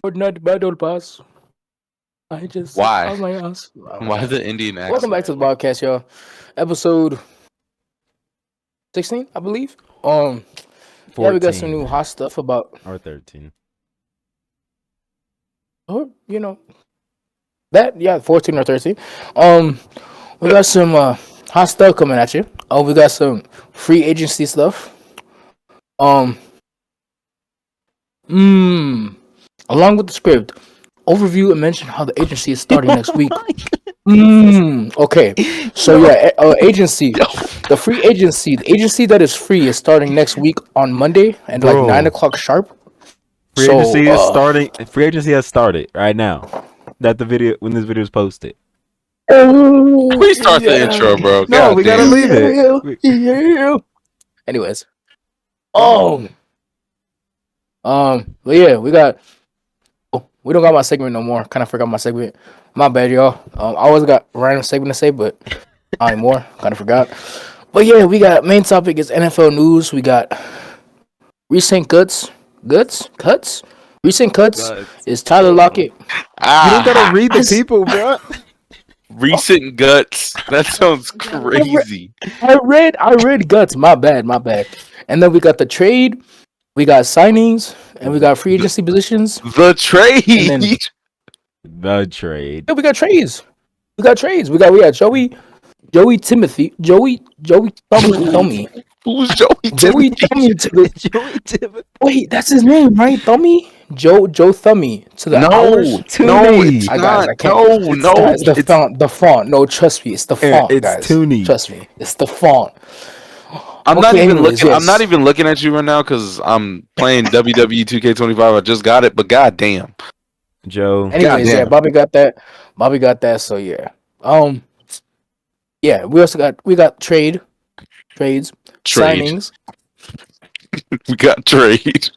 Fortnite Battle Pass. I just sit Why? on my ass. Oh my Why god. the Indian Welcome accent? back to the podcast, y'all. Episode 16, I believe. Yeah, we got some 14 new hot stuff about or 13. you know that, yeah, 14 or 13. We got some hot stuff coming at you. We got some free agency stuff. Um mm, Along with the script, overview and mention how the agency is starting next week. Okay. So Yo, yeah, agency, the free agency, the agency that is free is starting next week on Monday and like bro, 9 o'clock sharp. free So agency is starting. Free agency has started right now. That the video when this video is posted. oh We start the intro, yeah, bro. No, God we gotta damn. leave it. yeah, yeah. Anyways, oh, but yeah, we don't got my segment no more. Kind of forgot my segment. My bad, y'all. I always got a random segment to say, but not anymore. Kind of forgot. But yeah, we got main topic is NFL news. We got recent cuts. Recent cuts Guts. is Tyler Lockett. You don't gotta Ah, read the people, bro. recent guts. That sounds I read, crazy. I read guts. My bad. And then we got the trade. We got signings, and we got free The, agency positions. the And then trade. The trade. yeah, we got trades. We got Joey Who's Joey Timothy? Thummy to the Joey Tibbet. wait. That's his name, right? Thummy Joe Thummy to the No, hours. no, Toonie. it's Guys, not. I can't. No, It's no. Guys, the it's font, the font. No, trust me, it's the font, it's guys. Toonie. Trust me, it's the font. I'm not Okay, even anyways, looking. I'm not yes. even looking at you right now because I'm playing WWE 2K25. I just got it, but goddamn, Joe. Anyways, yeah, goddamn, Bobby got that. Bobby got that. So yeah, yeah. We got trades, trade. signings. We got trade.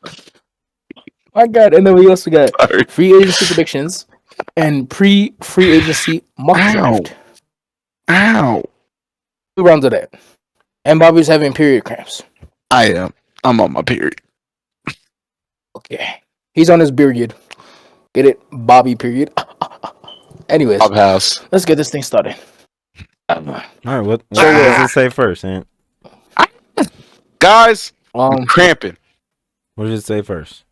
My God, and then we also got Sorry. free agency predictions and pre-free agency mock Ow, draft. ow. 2 rounds of that. And Bobby's having period cramps. I am. I'm on my period. Okay, he's on his period. Get it, Bobby period. Anyways, Bob House. let's get this thing started. All right, what So does it say first, man? Guys, I'm um, cramping. What does it say first?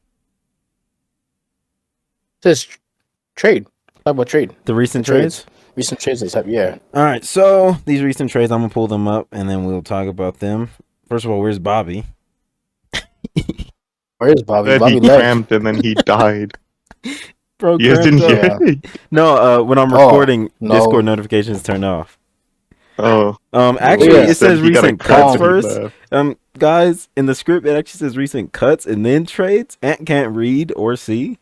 says trade. Talk about trade. The recent Trades. trades? Recent trades. They have, yeah. All right, so these recent trades, I'm gonna pull them up and then we'll talk about them. First of all, where's Bobby? Where is Bobby? Said Bobby he left. cramped and then he died. Bro, You guys cramped didn't up. hear it? No, when I'm Oh, recording, no. Discord notifications turn off. Oh. Actually, Yeah. it says He got a recent cramp cuts and he first. left. Guys, in the script, it actually says recent cuts and then trades. Ant can't read or see.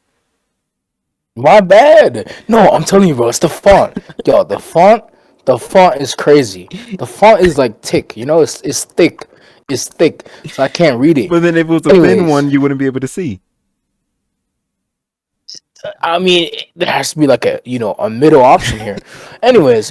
My bad. No, I'm telling you, bro. It's the font. Yo, the font. The font is crazy. The font is like thick. You know, it's thick. It's thick. So I can't read it. But then if it was a thin Anyways. one, you wouldn't be able to see. I mean, there has to be like a middle option here. Anyways,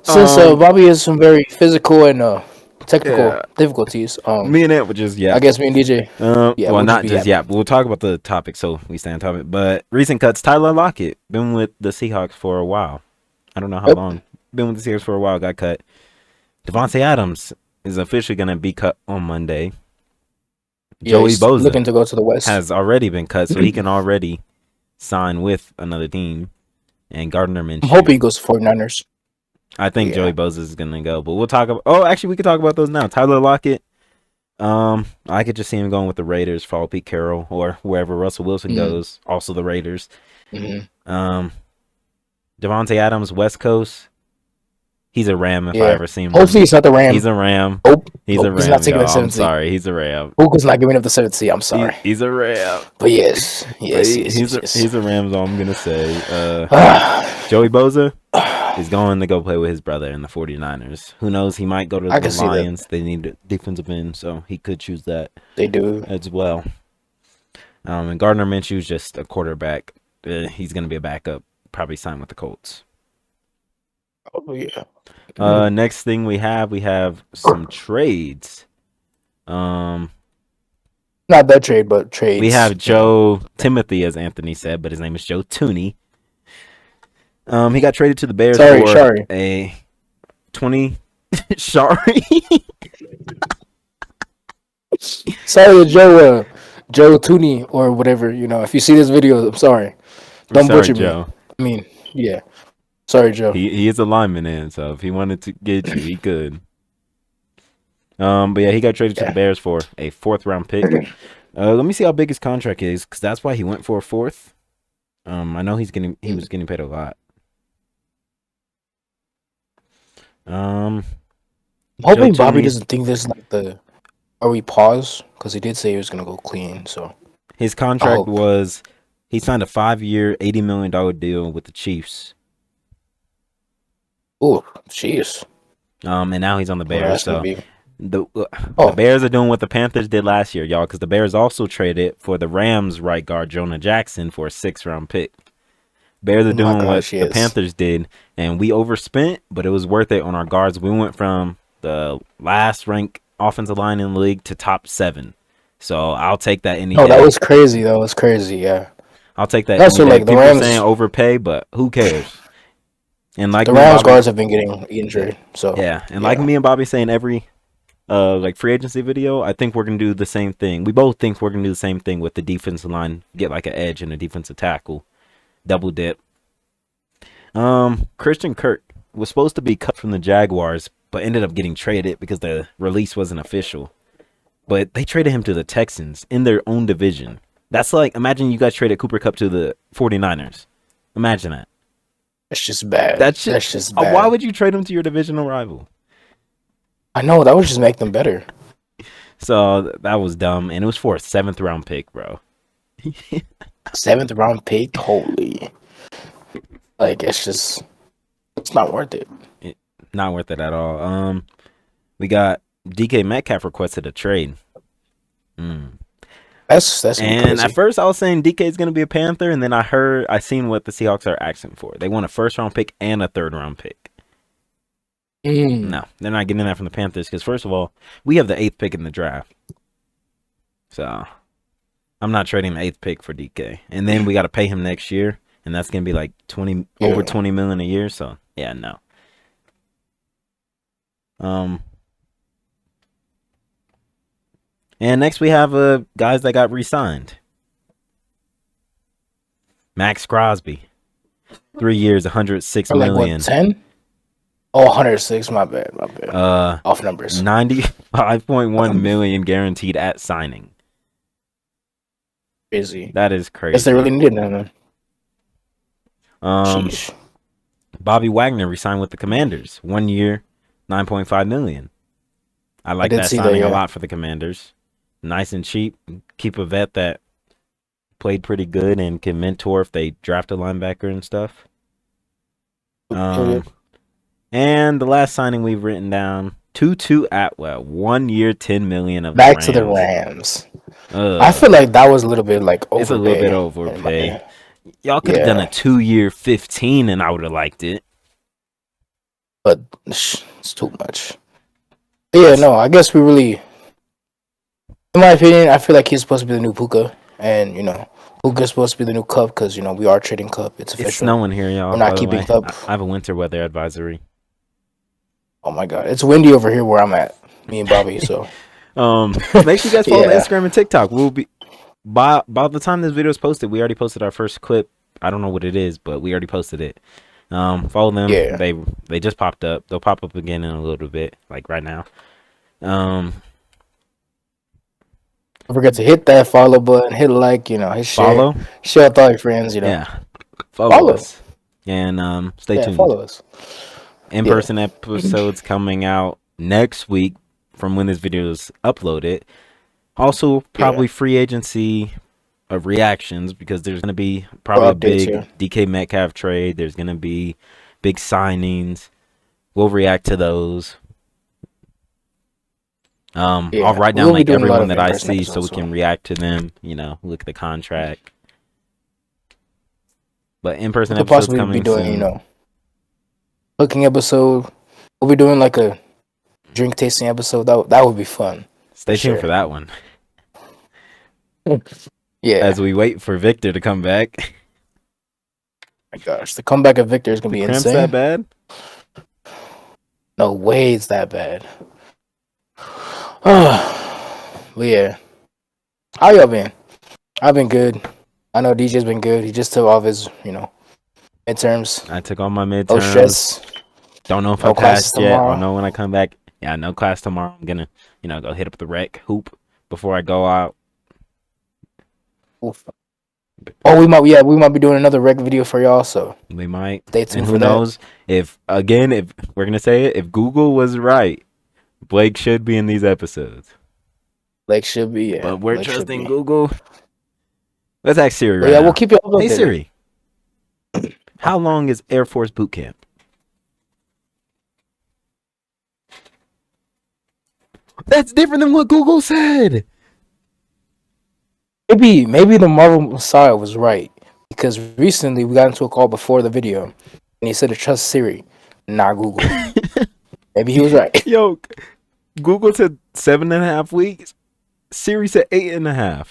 since Um, Bobby has some very physical and technical Yeah. difficulties, Me and Ant would just I guess me and DJ. Yeah, well, we'll not be just happy. yap. We'll talk about the topic, so we stay on topic. But recent cuts: Tyler Lockett been with the Seahawks for a while. I don't know how Yep. long. Been with the Seahawks for a while. Got cut. Devontae Adams is officially gonna be cut on Monday. Yeah, Joey he's Bosa looking to go to the West. has already been cut, so he can already sign with another team. And Gardner I'm Minshew. hoping he goes to 49ers. I think Yeah. Joey Bosa is gonna go, but we'll talk about. Oh, actually, we could talk about those now. Tyler Lockett. I could just see him going with the Raiders, follow Pete Carroll, or wherever Russell Wilson goes. Also the Raiders. Mm-hmm. Devontae Adams, West Coast. He's a Ram if I Yeah. ever seen one. Hopefully, it's not the Ram. He's a Ram. Nope. He's a Nope, Ram. he's not taking Y'all. the I'm 7th seed. sorry. He's a Ram. Puka's not giving up the 7th seed. I'm sorry. He's a Ram. But yes. He's a Ram. Is all I'm gonna say. Joey Bosa is going to go play with his brother in the 49ers. Who knows? He might go to I the can see that. Lions. They need a defensive end, so he could choose that They do. as well. And Gardner Minshew's just a quarterback. He's going to be a backup. Probably sign with the Colts. Oh yeah. Next thing we have some trades. Not that trade, but trades. We have you know. Joe Timothy, as Anthony said, but his name is Joe Tooney. He got traded to the Bears for Sorry. a 20. Sorry. Sorry to Joe Tooney or whatever. You know, if you see this video, I'm sorry. We're Don't sorry, butcher me. Joe. I mean, yeah. Sorry, Joe. He is a lineman, in, so if he wanted to get you, he could. But yeah, he got traded to the Bears for a 4th-round pick. Let me see how big his contract is, because that's why he went for a 4th. I know he was getting paid a lot. I'm hoping Joe Bobby Tooney, doesn't think this is like the. Are we pause? Because he did say he was gonna go clean. So his contract was, he signed a 5-year, $80 million deal with the Chiefs. oh, jeez. And now he's on the Bears. So the Bears are doing what the Panthers did last year, y'all, because the Bears also traded for the Rams right guard Jonah Jackson for a 6th-round pick. Bears are doing what the Panthers did, and we overspent, but it was worth it on our guards. We went from the last ranked offensive line in the league to top 7. So I'll take that any day. Oh, that was crazy. Yeah. I'll take that Also, any day. like, the People Rams, are saying overpay, but who cares? And like the me and Rams Bobby, guards have been getting injured. So yeah, and like me and Bobby saying every like free agency video, I think we're gonna do the same thing. We both think we're gonna do the same thing with the defensive line, get like an edge and a defensive tackle, double dip. Christian Kirk was supposed to be cut from the Jaguars, but ended up getting traded because the release wasn't official. But they traded him to the Texans in their own division. That's like, imagine you guys traded Cooper Kupp to the 49ers. Imagine that. That's just bad. That's just bad. Why would you trade him to your divisional rival? I know, that would just make them better. So that was dumb, and it was for a 7th-round pick, bro. 7th-round pick? Holy. Like, it's not worth it. Not worth it at all. We got DK Metcalf requested a trade. That's and crazy. At first I was saying DK is going to be a Panther, and then I seen what the Seahawks are asking for. They want a 1st-round pick and a 3rd-round pick. No, they're not getting that from the Panthers because, first of all, we have the 8th pick in the draft. So I'm not trading the 8th pick for DK. And then we got to pay him next year, and that's going to be like over $20 million a year. So yeah, no. And next we have guys that got re-signed. Max Crosby, 3 years, $106 million. What, 10? Oh, 106. My bad. Off numbers. $95.1 million guaranteed at signing. Crazy. That is crazy. Guess they really needed that. Sheesh. Bobby Wagner re-signed with the Commanders. 1 year, $9.5 million. I like that signing a lot for the Commanders. Nice and cheap. Keep a vet that played pretty good and can mentor if they draft a linebacker and stuff. And the last signing we've written down, Tutu Atwell, 1 year, $10 million of back to the Rams. I feel like that was a little bit like overpay. It's a little bit overpay. Y'all could have done a 2 year, 15, and I would have liked it. But it's too much. Yeah, no, I guess we really, in my opinion, I feel like he's supposed to be the new Puka, and Puka's supposed to be the new Cup because we are trading Cup. It's official. It's snowing here, y'all. We're not keeping Cup. I have a winter weather advisory. Oh my god, it's windy over here where I'm at. Me and Bobby. So, make sure you guys follow the Instagram and TikTok. We'll be by the time this video is posted. We already posted our first clip. I don't know what it is, but we already posted it. Follow them. Yeah. They just popped up. They'll pop up again in a little bit, like right now. Don't forget to hit that follow button, hit like, hit share. Share with all your friends, Yeah. Follow us. And stay tuned. Follow us. In-person episodes coming out next week from when this video is uploaded. Also, probably free agency of reactions because there's going to be probably a big DK Metcalf trade. There's going to be big signings. We'll react to those. I'll write down like everyone that I see so we can react to them. Look at the contract. But in-person episodes coming soon. Cooking episode. We'll be doing like a drink tasting episode. That would be fun. Stay tuned for that one. Yeah. As we wait for Victor to come back. My gosh, the comeback of Victor is gonna The be cramps insane. that bad? No way, it's that bad. But yeah, how y'all been? I've been good. I know DJ's been good. He just took off his, midterms. I took all my No midterms. stress. Don't know if No I classes passed yet. I'll tomorrow. know when I come back. Yeah, no class tomorrow. I'm gonna, go hit up the rec hoop before I go out. Oof. Oh, we might be doing another rec video for y'all. So We might. stay And tuned who for that. knows if we're gonna say it, if Google was right, Blake should be in these episodes. Blake should be, yeah. But we're Blake should trusting be. Google. Let's ask Siri But right yeah, now. we'll keep you updated. Hey Siri, how long is Air Force boot camp? That's different than what Google said. Maybe the Marvel Messiah was right because recently we got into a call before the video, and he said to trust Siri, not Google. Maybe he was right. Yo, Google said 7.5 weeks. Siri said 8.5.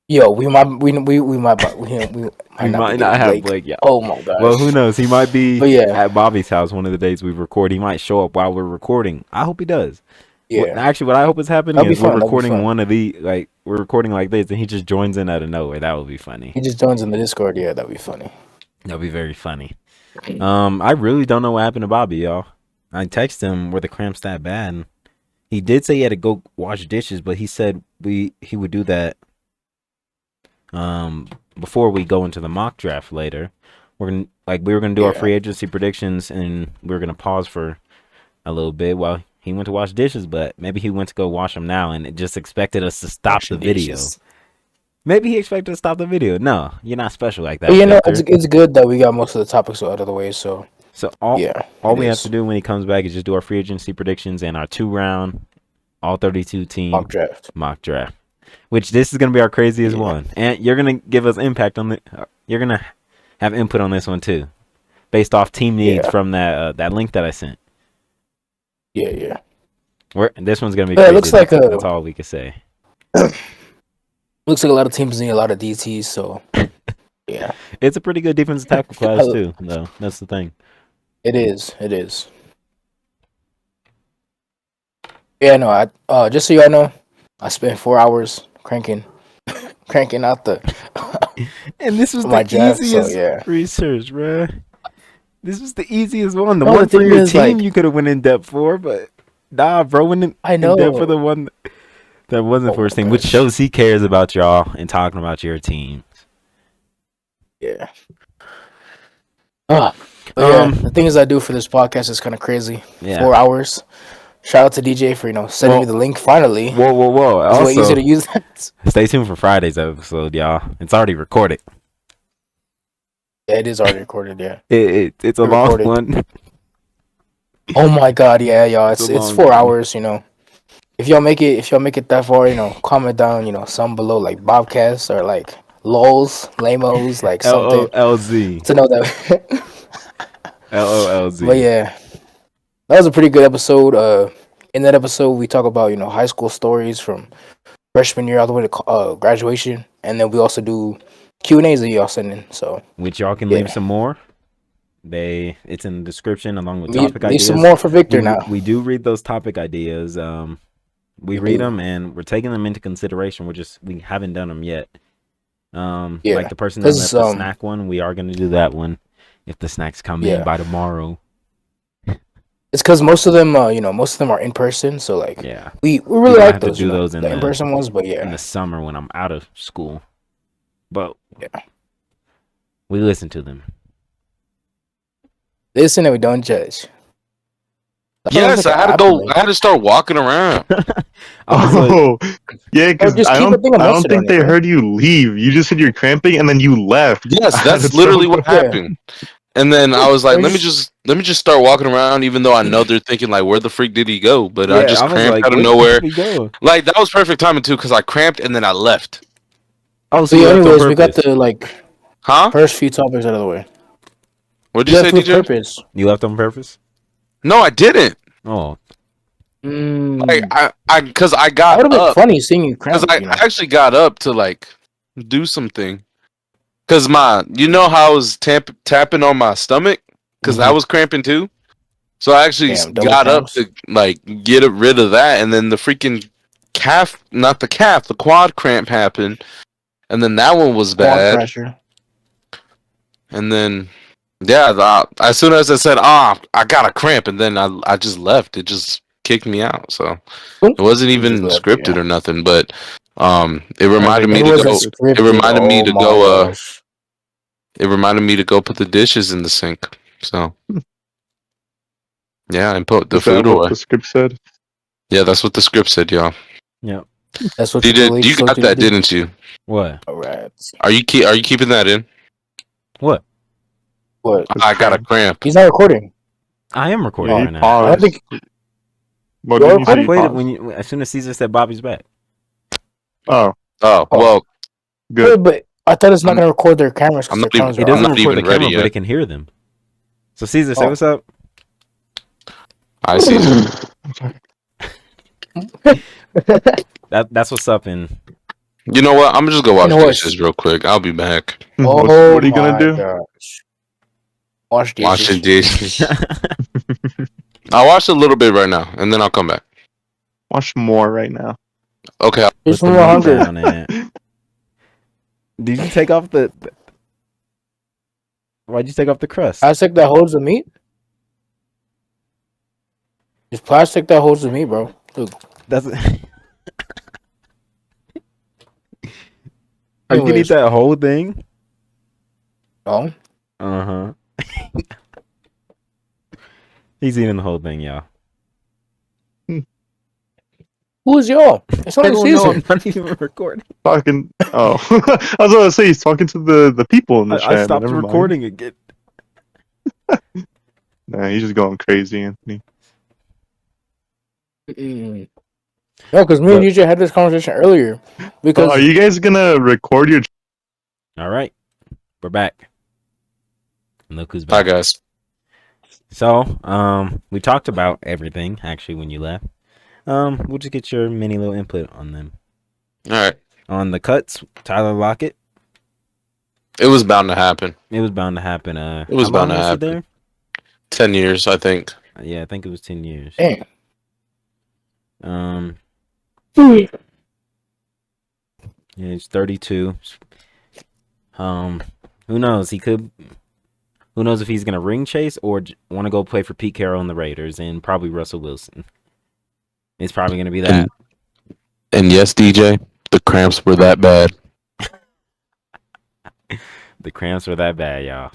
Yo, we might not We be might getting not have Blake. Blake. Yeah. Oh my gosh. Well, who knows? He might be But yeah. at Bobby's house one of the days we record. He might show up while we're recording. I hope he does. Yeah. Actually, what I hope is happening That'd be is we're fun, that'd be recording fun. one of the we're recording like this, and he just joins in out of nowhere. That would be funny. He just joins in the Discord. Yeah, that'd be funny. That'd be very funny. I really don't know what happened to Bobby, y'all. I texted him were the cramps that bad. And he did say he had to go wash dishes, but he said he would do that before we go into the mock draft later. We were gonna do our free agency predictions, and we were gonna pause for a little bit while he went to wash dishes, but maybe he went to go wash them now and it just expected us to stop the video. Maybe he expected to stop the video. No, you're not special like that. But it's good that we got most of the topics out of the way. So all we have to do when he comes back is just do our free agency predictions and our 2-round, all 32 team mock draft. Which this is gonna be our craziest one, and you're gonna give us impact on you're gonna have input on this one too, based off team needs from that link that I sent. Yeah. This one's gonna be crazy. It looks like that's all we can say. Looks like a lot of teams need a lot of DTs, so yeah. It's a pretty good defensive tackle class too, though. That's the thing. It is. Yeah, no, I just so y'all know, I spent 4 hours cranking out the and this was the easiest research, bro. This was the easiest one. The one for your team you could have went in depth for, but nah, bro, went in depth for the one that wasn't for his team, which shows he cares about y'all and talking about your teams. Yeah. The things I do for this podcast is kind of crazy. Yeah. 4 hours. Shout out to DJ for sending me the link finally. Whoa! It's way easier to use that. Stay tuned for Friday's episode, y'all. It's already recorded. Yeah, it is already recorded. Yeah, it's a long one. Oh my god, yeah, y'all. It's 4 hours. If y'all make it that far, comment down. Some below like Bobcast or like lols, lamos, like something. LOLZ. To know that. LOLZ. But yeah. That was a pretty good episode. In that episode, we talk about high school stories from freshman year all the way to graduation, and then we also do Q&As that y'all send in. So which y'all can leave some more. It's in the description along with topic ideas. Leave some more for Victor now. We do read those topic ideas. We read them and we're taking them into consideration. We haven't done them yet. Like the person that left the snack one, we are going to do that one if the snacks come in by tomorrow. It's because most of them are in person, so we really like those. To do those in person ones, but in the summer when I'm out of school, but we listen to them. Listen and we don't judge. Yes, I had to start walking around. Yeah, because I don't think they heard you leave. You just said you're cramping and then you left. Yes, that's literally what happened. And then I was like, let me just start walking around, even though I know they're thinking like, where the freak did he go? But I just cramped out of nowhere. Like that was perfect timing too, because I cramped and then I left. Oh, so anyways, we got the first few topics out of the way. What did you say, DJ? You left on purpose? No, I didn't. Oh, Like Mm. because I That got would have been up funny seeing you because cramp. I actually got up to like do something. Cause you know how I was tapping on my stomach, cause I was cramping too. So I actually Damn, double got up cramps. to like get rid of that, and then the freaking the quad cramp happened, and then that one was Quad bad. fracture. And then as soon as I said, I got a cramp, and then I just left. It just kicked me out. So it wasn't You just even left, scripted yeah. or nothing, but it I was reminded like, me It to wasn't go. It scripted. reminded me Oh to my go. gosh. It reminded me to go put the dishes in the sink. So yeah, and put the is that food what away. the script said? Yeah, that's what the script said, y'all. Yep. That's what You the did. police You told got you to that, do. didn't you? What? All right. Are you keeping that in? What? What? His I got a cramp. cramp. He's not recording. I am Yeah, recording he right now. I don't paused. think What you're didn't you I say? You recording. played it paused. as soon as Caesar said Bobby's back. Oh, Oh Oh, well, good. wait, but I thought it's not I'm gonna record their cameras because I'm their not even cameras It are I'm doesn't off. not record the even ready camera, but yet. it can hear them. So Caesar, say Oh. what's up. I see. That's what's up. And You know what? I'm gonna just go And wash horse. dishes real quick. I'll be back. Oh What are you gonna my do? gosh. Wash Washing dishes. dishes. I'll wash a little bit right now, and then I'll come back. Watch more right now. Okay. Just put the more meat hunger. down. And did you take off the? Why'd you take off the crust? Plastic that holds the meat? It's plastic that holds the meat, bro. Look. That's. Are you gonna eat Anyways. that whole thing? Oh. Uh huh. He's eating the whole thing, y'all. Who is y'all? It's I only don't know. Caesar. I'm not even recording. Talking. Oh, I was gonna say he's talking to the people in the I chat. But stopped never mind. recording again. Nah, he's just going crazy, Anthony. Mm-mm. No, because me and But- DJ had this conversation earlier. Because Are you guys gonna record your? All right, we're back. And look who's Bye, back. guys. So, we talked about everything actually when you left. We'll just get your mini little input on them. All right. On the cuts, Tyler Lockett. It was bound to happen. It was bound to happen. It was how bound long to was happen. he there? 10 years, I think. Yeah, I think it was 10 years. Dang. Yeah, he's 32. Who knows? Who knows if he's gonna ring chase or want to go play for Pete Carroll and the Raiders and probably Russell Wilson. It's probably gonna be that. And yes, DJ, the cramps were that bad. The cramps were that bad, y'all.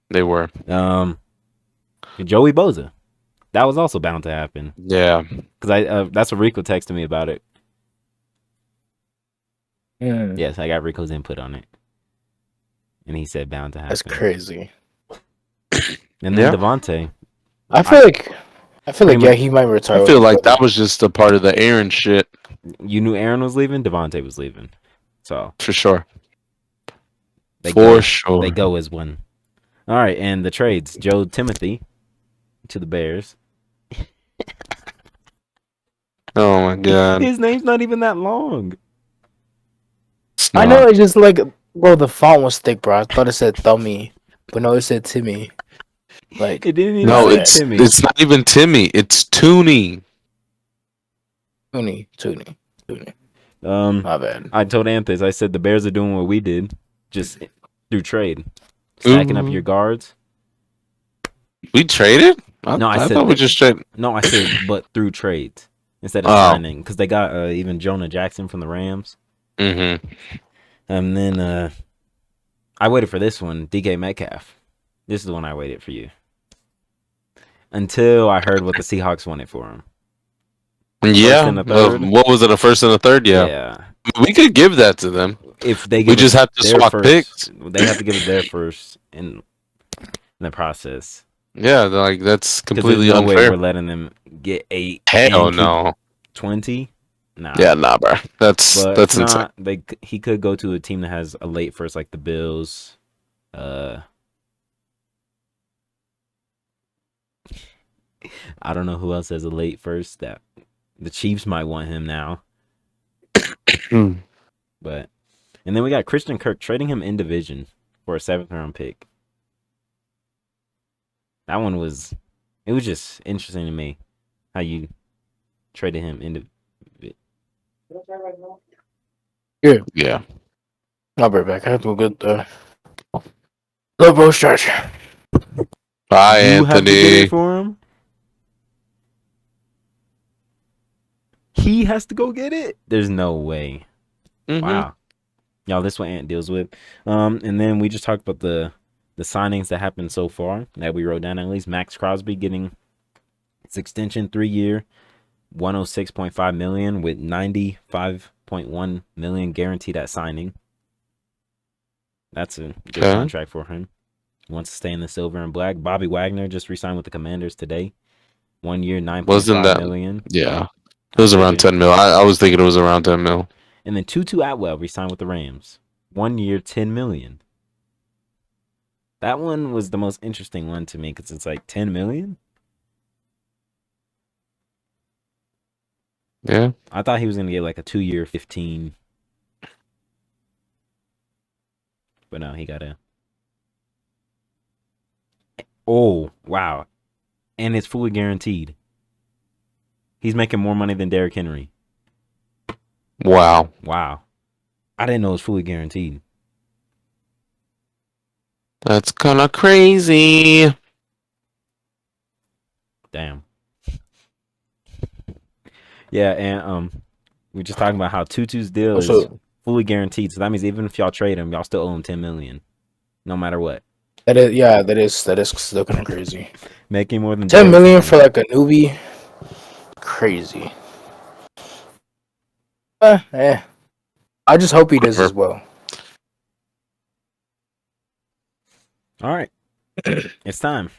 They were. Joey Bosa. That was also bound to happen. Yeah. Because that's what Rico texted me about it. Mm. Yes, I got Rico's input on it. And he said bound to happen. That's crazy. And then Devontae. I feel like yeah, he might retire. I feel like that was just a part of the Aaron shit. You knew Aaron was leaving, Devontae was leaving. So for sure. They sure. go as one. All right, and the trades. Joe Timothy to the Bears. Oh my god. His name's not even that long. I know, it's just like, bro, the font was thick, bro. I thought it said Thummy, but no, it said Timmy. Like, it didn't even no, say it's Timmy. It's not even Timmy. It's Tooney. Tooney. My bad. I told Anthony, I said the Bears are doing what we did, just through trade, stacking up your guards. We traded? I thought we just traded. No, I said but through trades instead of signing because they got even Jonah Jackson from the Rams. Mm-hmm. And then I waited for this one, DK Metcalf. This is the one I waited for you until I heard what the Seahawks wanted for him. Yeah. What was it? A first and a third? Yeah. We could give that to them. If they we just have to swap picks. They have to give us their first in the process. Yeah, like that's completely no unfair. Way we're letting them get 8. Hell no. 20. Nah. Yeah, nah, bro. That's insane. He could go to a team that has a late first, like the Bills. I don't know who else has a late first. That the Chiefs might want him now. But and then we got Christian Kirk trading him in division for a 7th-round pick. That one was just interesting to me how you traded him into. Yeah. I'll be right back. I have to go get the bro stretch. Bye, you Anthony. Have to get it for him. He has to go get it. There's no way. Mm-hmm. Wow. Y'all, this is what Ant deals with. And then we just talked about the signings that happened so far that we wrote down. At least Max Crosby getting its extension, 3-year, $106.5 million with $95.1 million guaranteed at signing. That's a good contract for him. He wants to stay in the silver and black. Bobby Wagner just re-signed with the Commanders today. 1 year, $9.5 million. Yeah. It was around 10 mil. I was thinking it was around 10 mil. And then Tutu Atwell re-signed with the Rams. 1 year, $10 million. That one was the most interesting one to me because it's like $10 million. Yeah. I thought he was going to get like a 2-year, 15. But no, he got a. Oh, wow. And it's fully guaranteed. He's making more money than Derrick Henry. Wow. I didn't know it was fully guaranteed. That's kind of crazy. Damn. Yeah, and we're just talking about how Tutu's deal is fully guaranteed. So that means even if y'all trade him, y'all still owe him $10 million, no matter what. That is still kind of crazy. Making more than $10 million for like a newbie. Crazy. I just hope he does as well. All right, it's time.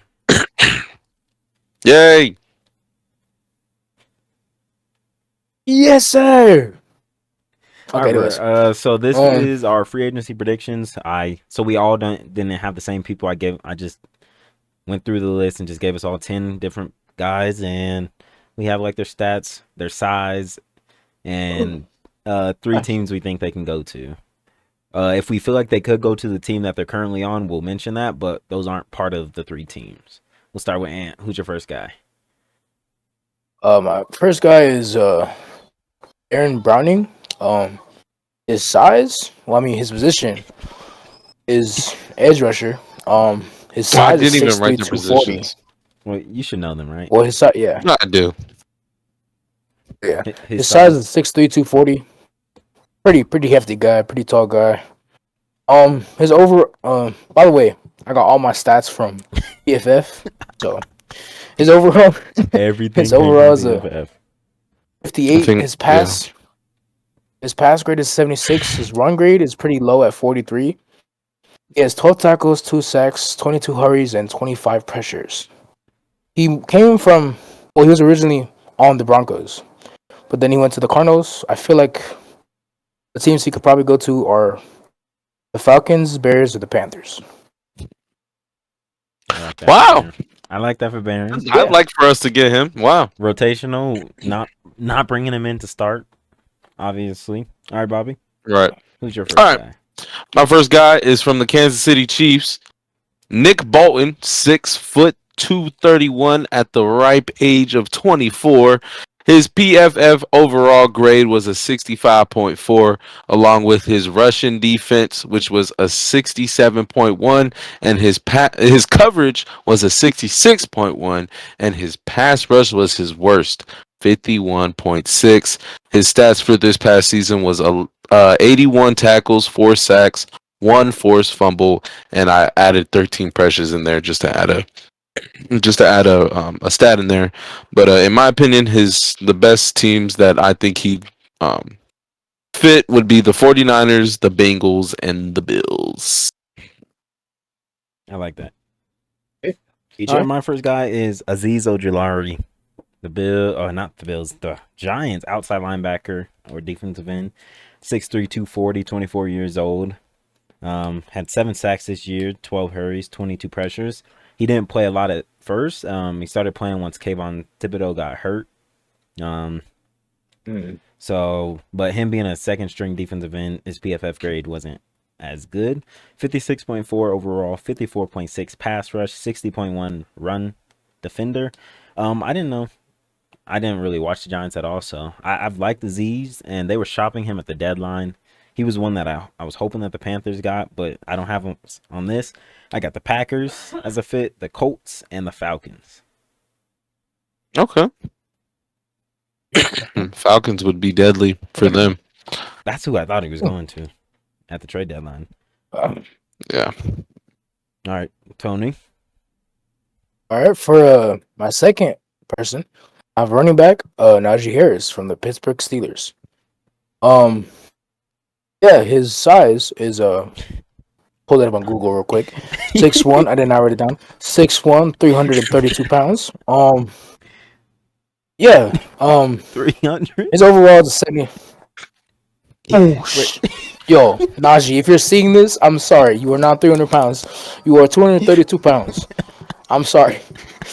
Yay! Yes, sir. Okay, so this is our free agency predictions. So we all didn't have the same people. I just went through the list and just gave us all 10 different guys, and we have like their stats, their size, and 3 teams we think they can go to. If we feel like they could go to the team that they're currently on, we'll mention that, but those aren't part of the 3 teams. We'll start with Ant. Who's your first guy? My first guy is Aaron Browning. His size, his position is edge rusher. His size is 6'3", 240. Well, you should know them, right? Well, his size, yeah. I do. Yeah. His size is 6'3", 240. Pretty hefty guy, pretty tall guy. His by the way, I got all my stats from PFF. So his overall is a 58. His pass grade is 76. His run grade is pretty low at 43. He has 12 tackles, 2 sacks, 22 hurries, and 25 pressures. He came from he was originally on the Broncos, but then he went to the Cardinals. I feel like the teams he could probably go to are the Falcons, Bears, or the Panthers. Wow. I like that for Bears. I'd like for us to get him. Wow. Rotational, not bringing him in to start, obviously. All right, Bobby. Right. Who's your first guy? My first guy is from the Kansas City Chiefs. Nick Bolton, 6'2", at the ripe age of 24. His PFF overall grade was a 65.4, along with his Russian defense, which was a 67.1, and his coverage was a 66.1, and his pass rush was his worst, 51.6. His stats for this past season was 81 tackles, 4 sacks, 1 forced fumble, and I added 13 pressures in there just to add a stat in there. But in my opinion, the best teams that I think he fit would be the 49ers, the Bengals, and the Bills. I like that. All right, my first guy is Azeez Ojulari. The Giants outside linebacker or defensive end. 6'3", 240, 24 years old. Had 7 sacks this year, 12 hurries, 22 pressures. He didn't play a lot first. He started playing once Kayvon Thibodeau got hurt. So, but him being a second string defensive end, his PFF grade wasn't as good. 56.4 overall, 54.6 pass rush, 60.1 run defender. I didn't know. I didn't really watch the Giants at all, so I've liked the Z's, and they were shopping him at the deadline. He was one that I was hoping that the Panthers got, but I don't have him on this. I got the Packers as a fit, the Colts, and the Falcons. Okay. Falcons would be deadly for them. That's who I thought he was going to at the trade deadline. Yeah. All right, Tony. All right, for my second person, I have running back Najee Harris from the Pittsburgh Steelers. Yeah, his size is pull it up on Google real quick. 6'1", I did not write it down. 6'1", 332 pounds. Yeah. 300. His overall is 70. Yo, Najee, if you're seeing this, I'm sorry. You are not 300 pounds. You are 232 pounds. I'm sorry.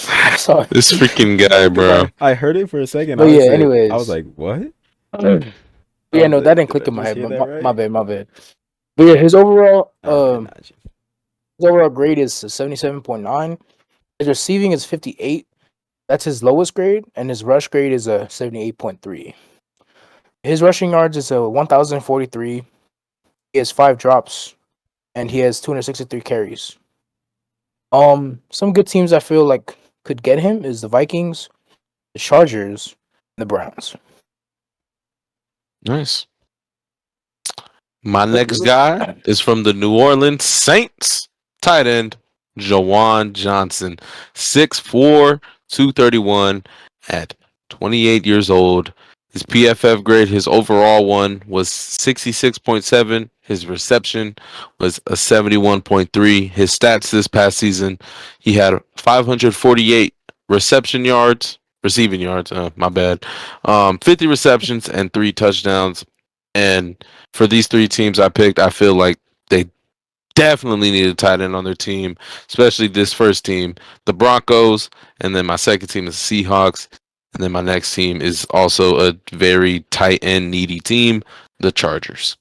I'm sorry. This freaking guy, bro. I heard it for a second. But yeah, anyways. I was like, what? Yeah, no, that didn't click in my head. My bad. But yeah, his overall grade is 77.9. His receiving is 58. That's his lowest grade, and his rush grade is a 78.3. His rushing yards is a 1,043. He has 5 drops, and he has 263 carries. Some good teams I feel like could get him is the Vikings, the Chargers, and the Browns. Nice. My next guy is from the New Orleans Saints. Tight end, Jawan Johnson. 6'4", 231 at 28 years old. His PFF grade, his overall one was 66.7. His reception was a 71.3. His stats this past season, he had 548 receiving yards, my bad. 50 receptions and 3 touchdowns. And for these 3 teams I picked, I feel like they definitely need a tight end on their team, especially this first team, the Broncos, and then my second team is the Seahawks, and then my next team is also a very tight end needy team, the Chargers.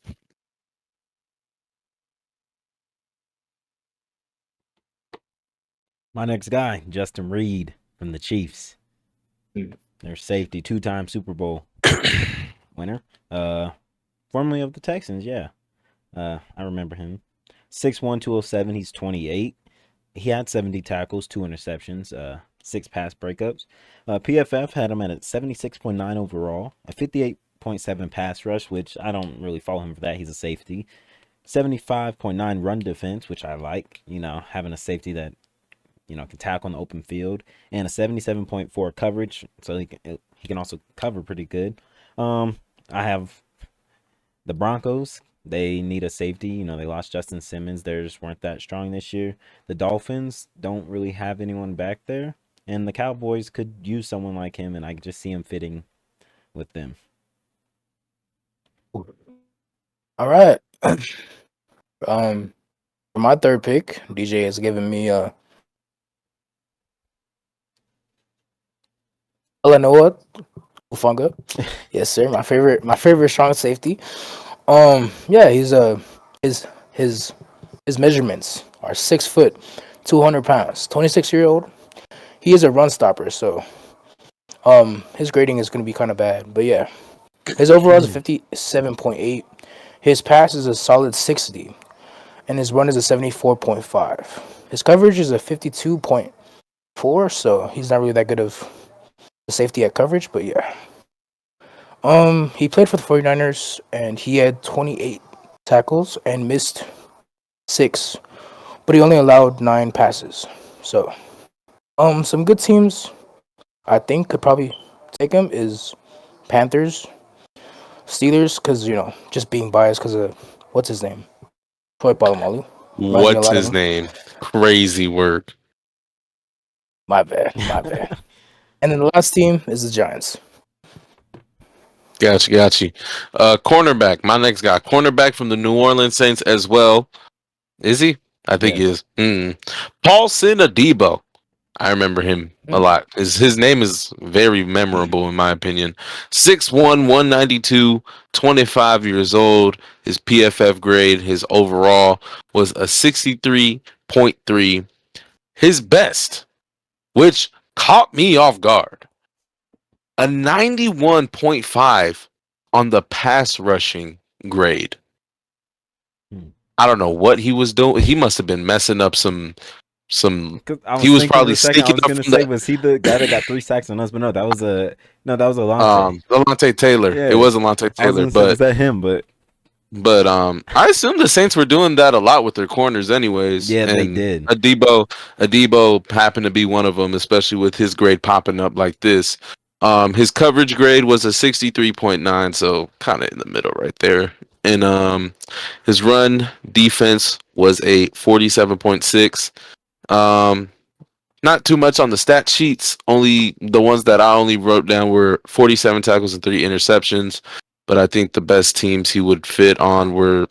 My next guy, Justin Reed from the Chiefs. Their safety, 2-time Super Bowl winner. Formerly of the Texans, yeah. I remember him. 6'1", 207, he's 28. He had 70 tackles, 2 interceptions, 6 pass breakups. PFF had him at a 76.9 overall, a 58.7 pass rush, which I don't really follow him for that. He's a safety. 75.9 run defense, which I like, having a safety that, can tackle on the open field, and a 77.4 coverage, so he can also cover pretty good. I have the Broncos. They need a safety. They lost Justin Simmons. They just weren't that strong this year. The Dolphins don't really have anyone back there. And the Cowboys could use someone like him, and I just see him fitting with them. All right. For my third pick, DJ has given me Illinois Ufunga. Yes, sir. My favorite strong safety. Yeah, he's his measurements are 6 foot, 200 pounds, 26-year-old. He is a run stopper, so his grading is gonna be kind of bad. But yeah, his overall is a 57.8. His pass is a solid 60, and his run is a 74.5. His coverage is a 52.4, so he's not really that good of a safety at coverage. But yeah. He played for the 49ers, and he had 28 tackles and missed 6, but he only allowed 9 passes. So, some good teams I think could probably take him is Panthers, Steelers, because, just being biased because of, what's his name? Troy Polamalu. What's his name? Crazy work. My bad. And then the last team is the Giants. Gotcha. Cornerback, my next guy. Cornerback from the New Orleans Saints as well. Is he? I think he is. Paulson Adebo. I remember him a lot. His name is very memorable in my opinion. 6'1", 192, 25 years old. His PFF grade, his overall was a 63.3. His best, which caught me off guard, a 91.5 on the pass rushing grade. I don't know what he was doing. He must have been messing up some. He was probably sneaking up from the. Was he the guy that got 3 sacks on us? But no, that was Alante. Alante Taylor. Yeah. It was Alante Taylor. I was gonna say, was that him? But I assume the Saints were doing that a lot with their corners, anyways. Yeah, and they did. Adebo happened to be one of them, especially with his grade popping up like this. His coverage grade was a 63.9, so kind of in the middle right there. And his run defense was a 47.6. Not too much on the stat sheets. Only the ones that I only wrote down were 47 tackles and 3 interceptions. But I think the best teams he would fit on were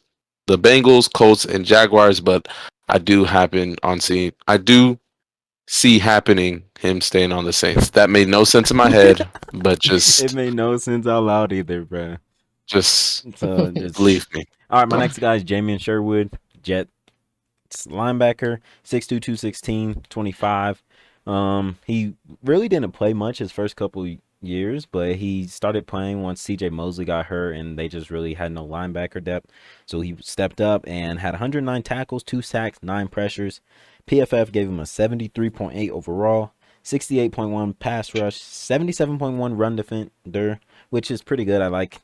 the Bengals, Colts, and Jaguars. But I do see happening him staying on the Saints. That made no sense in my head, but just it made no sense out loud either, bro. Just believe me. All right, my next guy is Jamian Sherwood, Jets linebacker, 6'2", 216, 25. He really didn't play much his first couple years, but he started playing once CJ Mosley got hurt and they just really had no linebacker depth. So he stepped up and had 109 tackles, 2 sacks, 9 pressures. PFF gave him a 73.8 overall, 68.1 pass rush, 77.1 run defender, which is pretty good. I like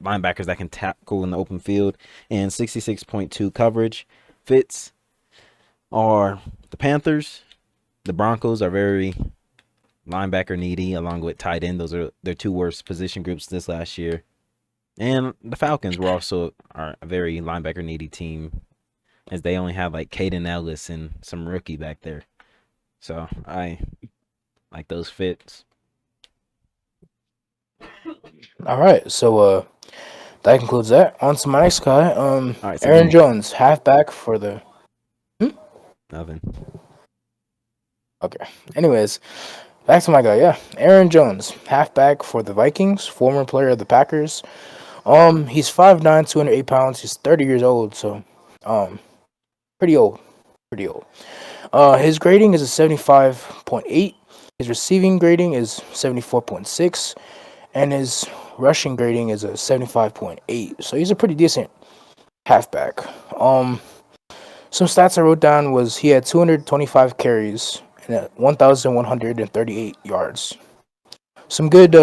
linebackers that can tackle in the open field, and 66.2 coverage. Fits are the Panthers. The Broncos are very linebacker needy, along with tight end. Those are their 2 worst position groups this last year. And the Falcons are a very linebacker needy team, as they only have like Caden Ellis and some rookie back there. So I like those fits. All right, so that concludes that. On to my next guy. Right, so Aaron Jones, halfback for the. Nothing. Okay. Anyways, back to my guy. Yeah, Aaron Jones, halfback for the Vikings, former player of the Packers. He's 5'9", 208 pounds. He's 30 years old, so pretty old. His grading is a 75.8. His receiving grading is 74.6, and his rushing grading is a 75.8. So he's a pretty decent halfback. Some stats I wrote down was he had 225 carries and 1,138 yards. Some good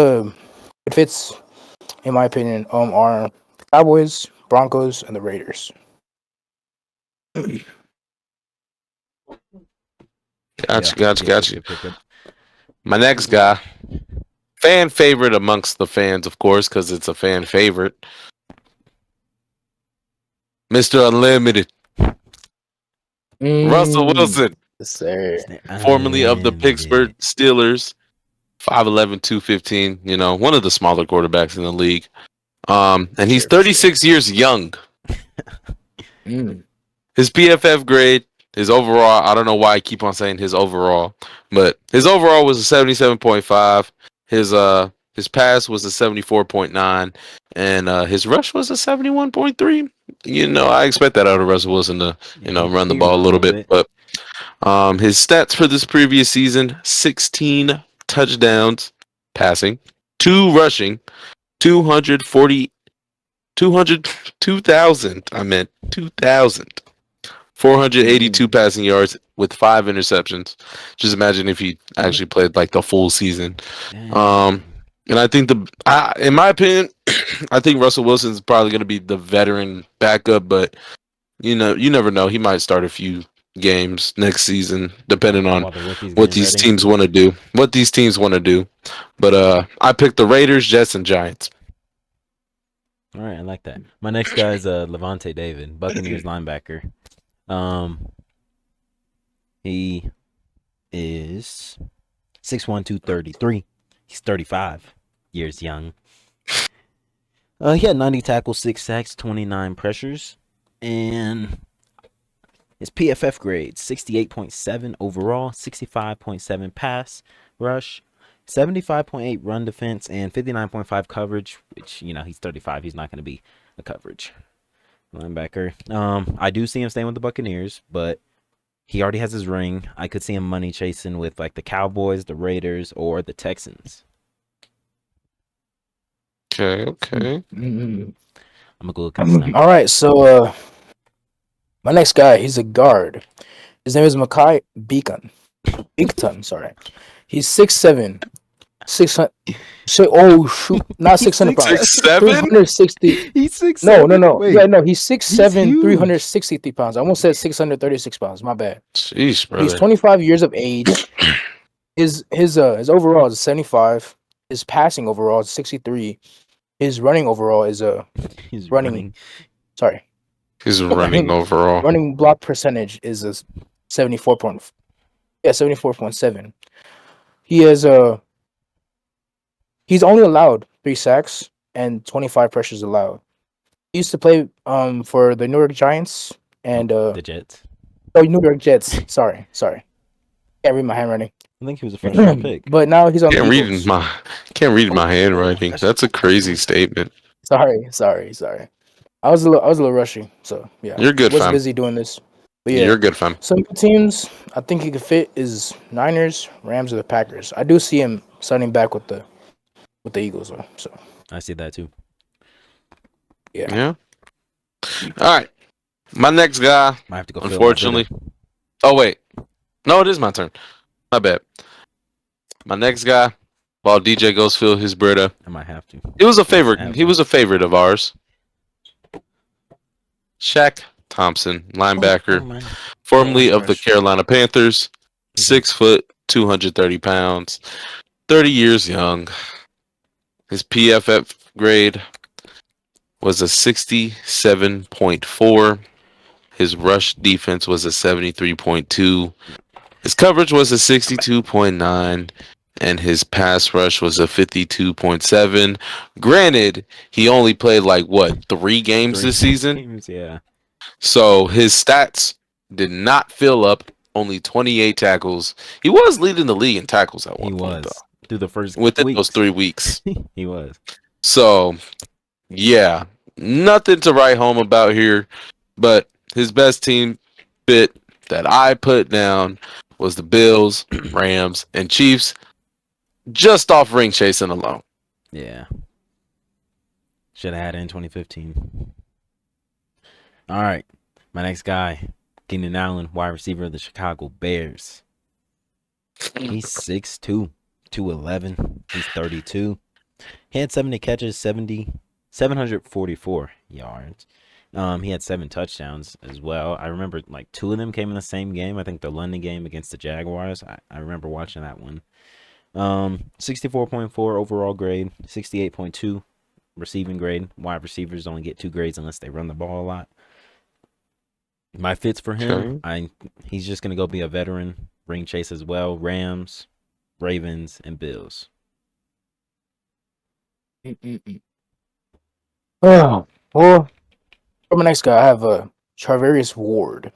fits, in my opinion, are the Cowboys, Broncos, and the Raiders. Gotcha. My next guy, fan favorite amongst the fans, of course, because it's a fan favorite. Mr. Unlimited. Russell Wilson. Yes, sir. Formerly of the Pittsburgh Steelers. 5'11", 215. You know, one of the smaller quarterbacks in the league. And he's 36 years young. His PFF grade, his overall, I don't know why I keep on saying his overall, but his overall was a 77.5. His pass was a 74.9, and his rush was a 71.3. You know, I expect that out of Russell Wilson to, run the ball a little bit. But his stats for this previous season: 16 touchdowns passing, 2 rushing, 2,000. I meant 2,000. 482 passing yards with 5 interceptions. Just imagine if he actually played like the full season. And I think in my opinion, I think Russell Wilson's probably going to be the veteran backup, but you never know. He might start a few games next season, depending on what these teams want to do. But I picked the Raiders, Jets, and Giants. All right, I like that. My next guy is Levante David, Buccaneers linebacker. He is 6'1", 233. He's 35 years young. He had 90 tackles, 6 sacks, 29 pressures, and His PFF grade 68.7 overall, 65.7 pass rush, 75.8 run defense, and 59.5 coverage. Which he's 35. He's not going to be a coverage linebacker. I do see him staying with the Buccaneers, but he already has his ring. I could see him money chasing with like the Cowboys, the Raiders, or the Texans. Okay. I'm gonna go look at this number. All right, so my next guy, he's a guard. His name is Makai Beacon. Sorry. He's 6'7", 600. Oh shoot! Not 600 pounds. 6'7"? 360. He's 6'7". No. Wait. Yeah, no. He's 6'7", 363 pounds. I almost said 636 pounds. My bad. Jeez, brother. He's 25 years of age. His overall is 75. His passing overall is 63. His running overall is He's running. Sorry. His running overall. Running block percentage is a 74.7. He has he's only allowed 3 sacks and 25 pressures allowed. He used to play for the New York Giants and the Jets. Oh, New York Jets. Sorry. Can't read my handwriting. I think he was a first round pick. But now he's on Can't the read Eagles. my handwriting. That's a crazy statement. Sorry. I was a little rushy, so yeah. You're good, was fam. busy doing this. But yeah, You're good, fam. Some teams I think he could fit is Niners, Rams, or the Packers. I do see him signing back with the Eagles though. So I see that too. Yeah. All right. My next guy. Might have to go. Unfortunately. Oh wait. No, it is my turn. My bad. My next guy. While DJ goes fill his Brita. I might have to. He was a favorite. He was a favorite of ours. Shaq Thompson, linebacker, formerly of the Carolina Panthers, 6 foot, 230 pounds, 30 years young. His PFF grade was a 67.4. His rush defense was a 73.2. His coverage was a 62.9. And his pass rush was a 52.7. Granted, he only played 3 games this season? Yeah. So his stats did not fill up. Only 28 tackles. He was leading the league in tackles at one point, though. Through the first within those 3 weeks. He was. So, yeah, nothing to write home about here. But his best team fit that I put down was the Bills, Rams, and Chiefs. Just off ring chasing alone. Yeah. Should have had it in 2015. All right. My next guy, Keenan Allen, wide receiver of the Chicago Bears. He's 6'2", 211. He's 32. He had 70 catches, 744 yards. He had 7 touchdowns as well. I remember 2 of them came in the same game. I think the London game against the Jaguars. I remember watching that one. 64.4 overall grade, 68.2 receiving grade. Wide receivers only get 2 grades unless they run the ball a lot. My fits for him, he's just gonna go be a veteran, ring chase as well. Rams, Ravens, and Bills. Oh, well, for my next guy, I have Charvarius Ward,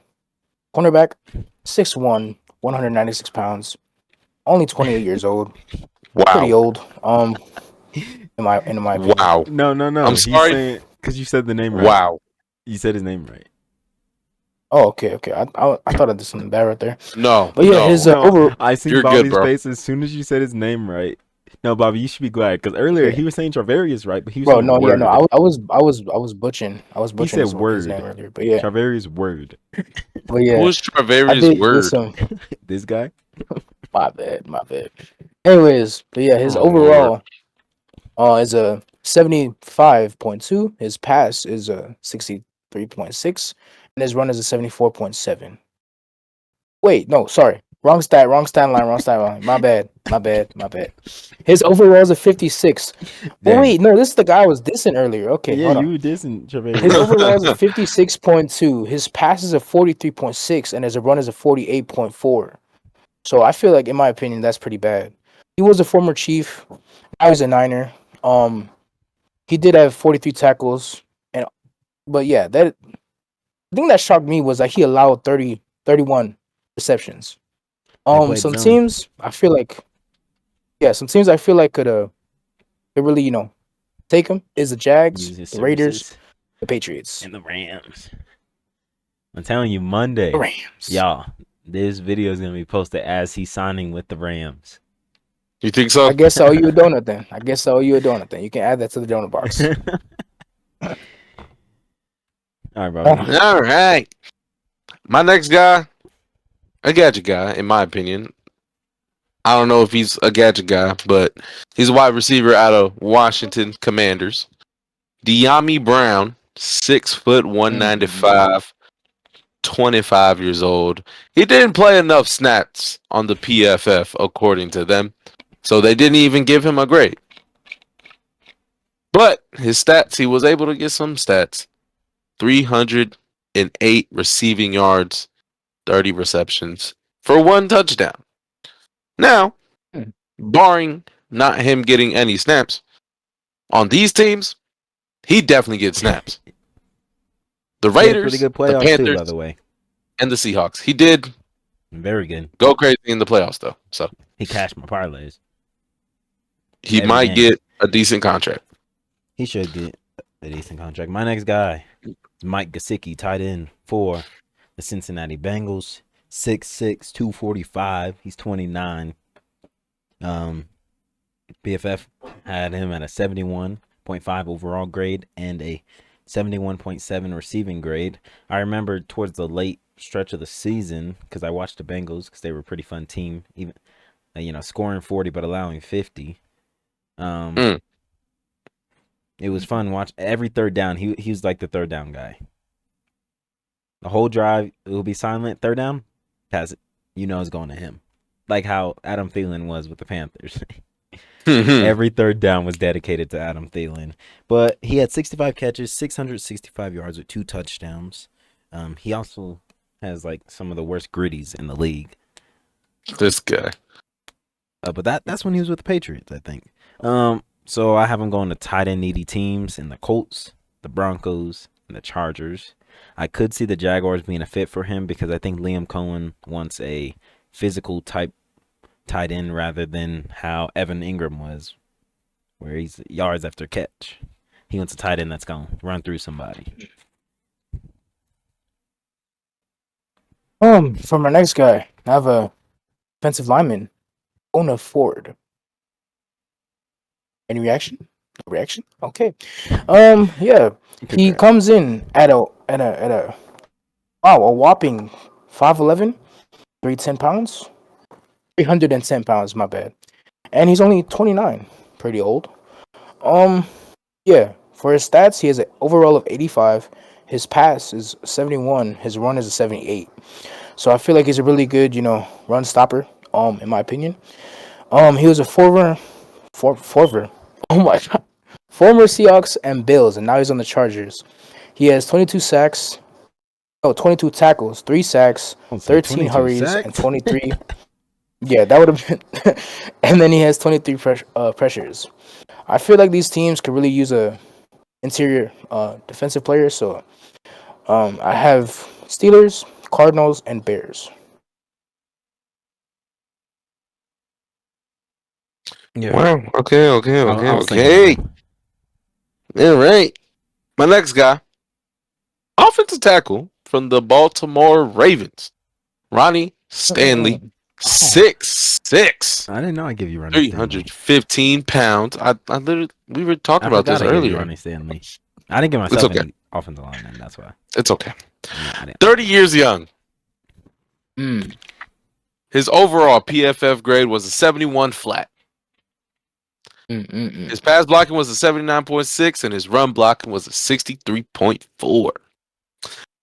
cornerback, 6'1", 196 pounds. Only 28 years old. Wow. Pretty old. In my opinion. Wow. No. I'm sorry. Because you said the name right. Wow. You said his name right. Oh, okay. I thought I did something bad right there. No. But yeah, his I see Bobby's face as soon as you said his name right. No, Bobby, you should be glad because earlier he was saying Charvarius right, but he was saying Word. I was butchering. He said Word. His name earlier, but yeah, Charvarius Word. But yeah, who's Charvarius Word? This guy. My bad. Anyways, but yeah, his overall is a 75.2. His pass is a 63.6, and his run is a 74.7. Wait, no, sorry. Wrong stat line. My bad. His overall is a 56. Oh, wait, no, this is the guy I was dissing earlier. Okay, yeah, you were dissing Charvarius. His overall is a 56.2. His pass is a 43.6, and his run is a 48.4. So I feel like, in my opinion, that's pretty bad. He was a former Chief. Now he's a Niner. He did have 43 tackles, but yeah, that thing that shocked me was that he allowed 31 receptions. Some zone. teams I feel like could really take him is the Jags, the Raiders, the Patriots, and the Rams. I'm telling you, Monday, the Rams. y'all, this video is gonna be posted as he's signing with the Rams. You think so? I guess I owe you a donut then. You can add that to the donut box. All right, bro. All right. My next guy, a gadget guy, in my opinion. I don't know if he's a gadget guy, but he's a wide receiver out of Washington Commanders. De'Ami Brown, 6'1", 195, 25 years old. He didn't play enough snaps on the PFF, according to them, so they didn't even give him a grade. But his stats, he was able to get some stats. 308 receiving yards, 30 receptions for 1 touchdown. Now, barring not him getting any snaps, on these teams, he definitely gets snaps. The Raiders, the Panthers, too, by the way, and the Seahawks. He did very good. Go crazy in the playoffs, though. So he cashed my parlays. He might get a decent contract. He should get a decent contract. My next guy is Mike Gesicki, tight end for the Cincinnati Bengals. 6'6", 245. He's 29. PFF had him at a 71.5 overall grade and a 71.7 receiving grade. I remember towards the late stretch of the season, because I watched the Bengals because they were a pretty fun team, even scoring 40 but allowing 50. It was fun watch every third down. He was like the third down guy. The whole drive it will be silent. Third down, pass it. It's going to him, like how Adam Thielen was with the Panthers. Every third down was dedicated to Adam Thielen. But he had 65 catches, 665 yards with 2 touchdowns. He also has like some of the worst gritties in the league. This guy. But that's when he was with the Patriots, I think. So I have him going to tight end needy teams in the Colts, the Broncos, and the Chargers. I could see the Jaguars being a fit for him because I think Liam Cohen wants a physical type tight end rather than how Evan Ingram was, where he's yards after catch. He wants a tight end that's going to run through somebody. For my next guy, I have a defensive lineman, Ona Ford. Any reaction? No reaction? Okay. Yeah. He comes in at a whopping 5'11", 310 pounds. 310 pounds, my bad. And he's only 29. Pretty old. Yeah. For his stats, he has an overall of 85. His pass is 71. His run is a 78. So I feel like he's a really good, run stopper, in my opinion. He was a former Seahawks and Bills, and now he's on the Chargers. He has 22 tackles, 3 sacks, 13 hurries, and 23. Yeah, that would have been. And then he has 23 pressures. I feel like these teams could really use a interior defensive player. So I have Steelers, Cardinals, and Bears. Yeah. Wow. Okay. All right. My next guy, offensive tackle from the Baltimore Ravens, Ronnie Stanley, 6'6". I didn't know I give you Ronnie 315 pounds. We were talking about this earlier. Ronnie Stanley. I didn't give myself any offensive lineman. That's why. It's okay. 30 years young. His overall PFF grade was a 71 flat. His pass blocking was a 79.6, and his run blocking was a 63.4.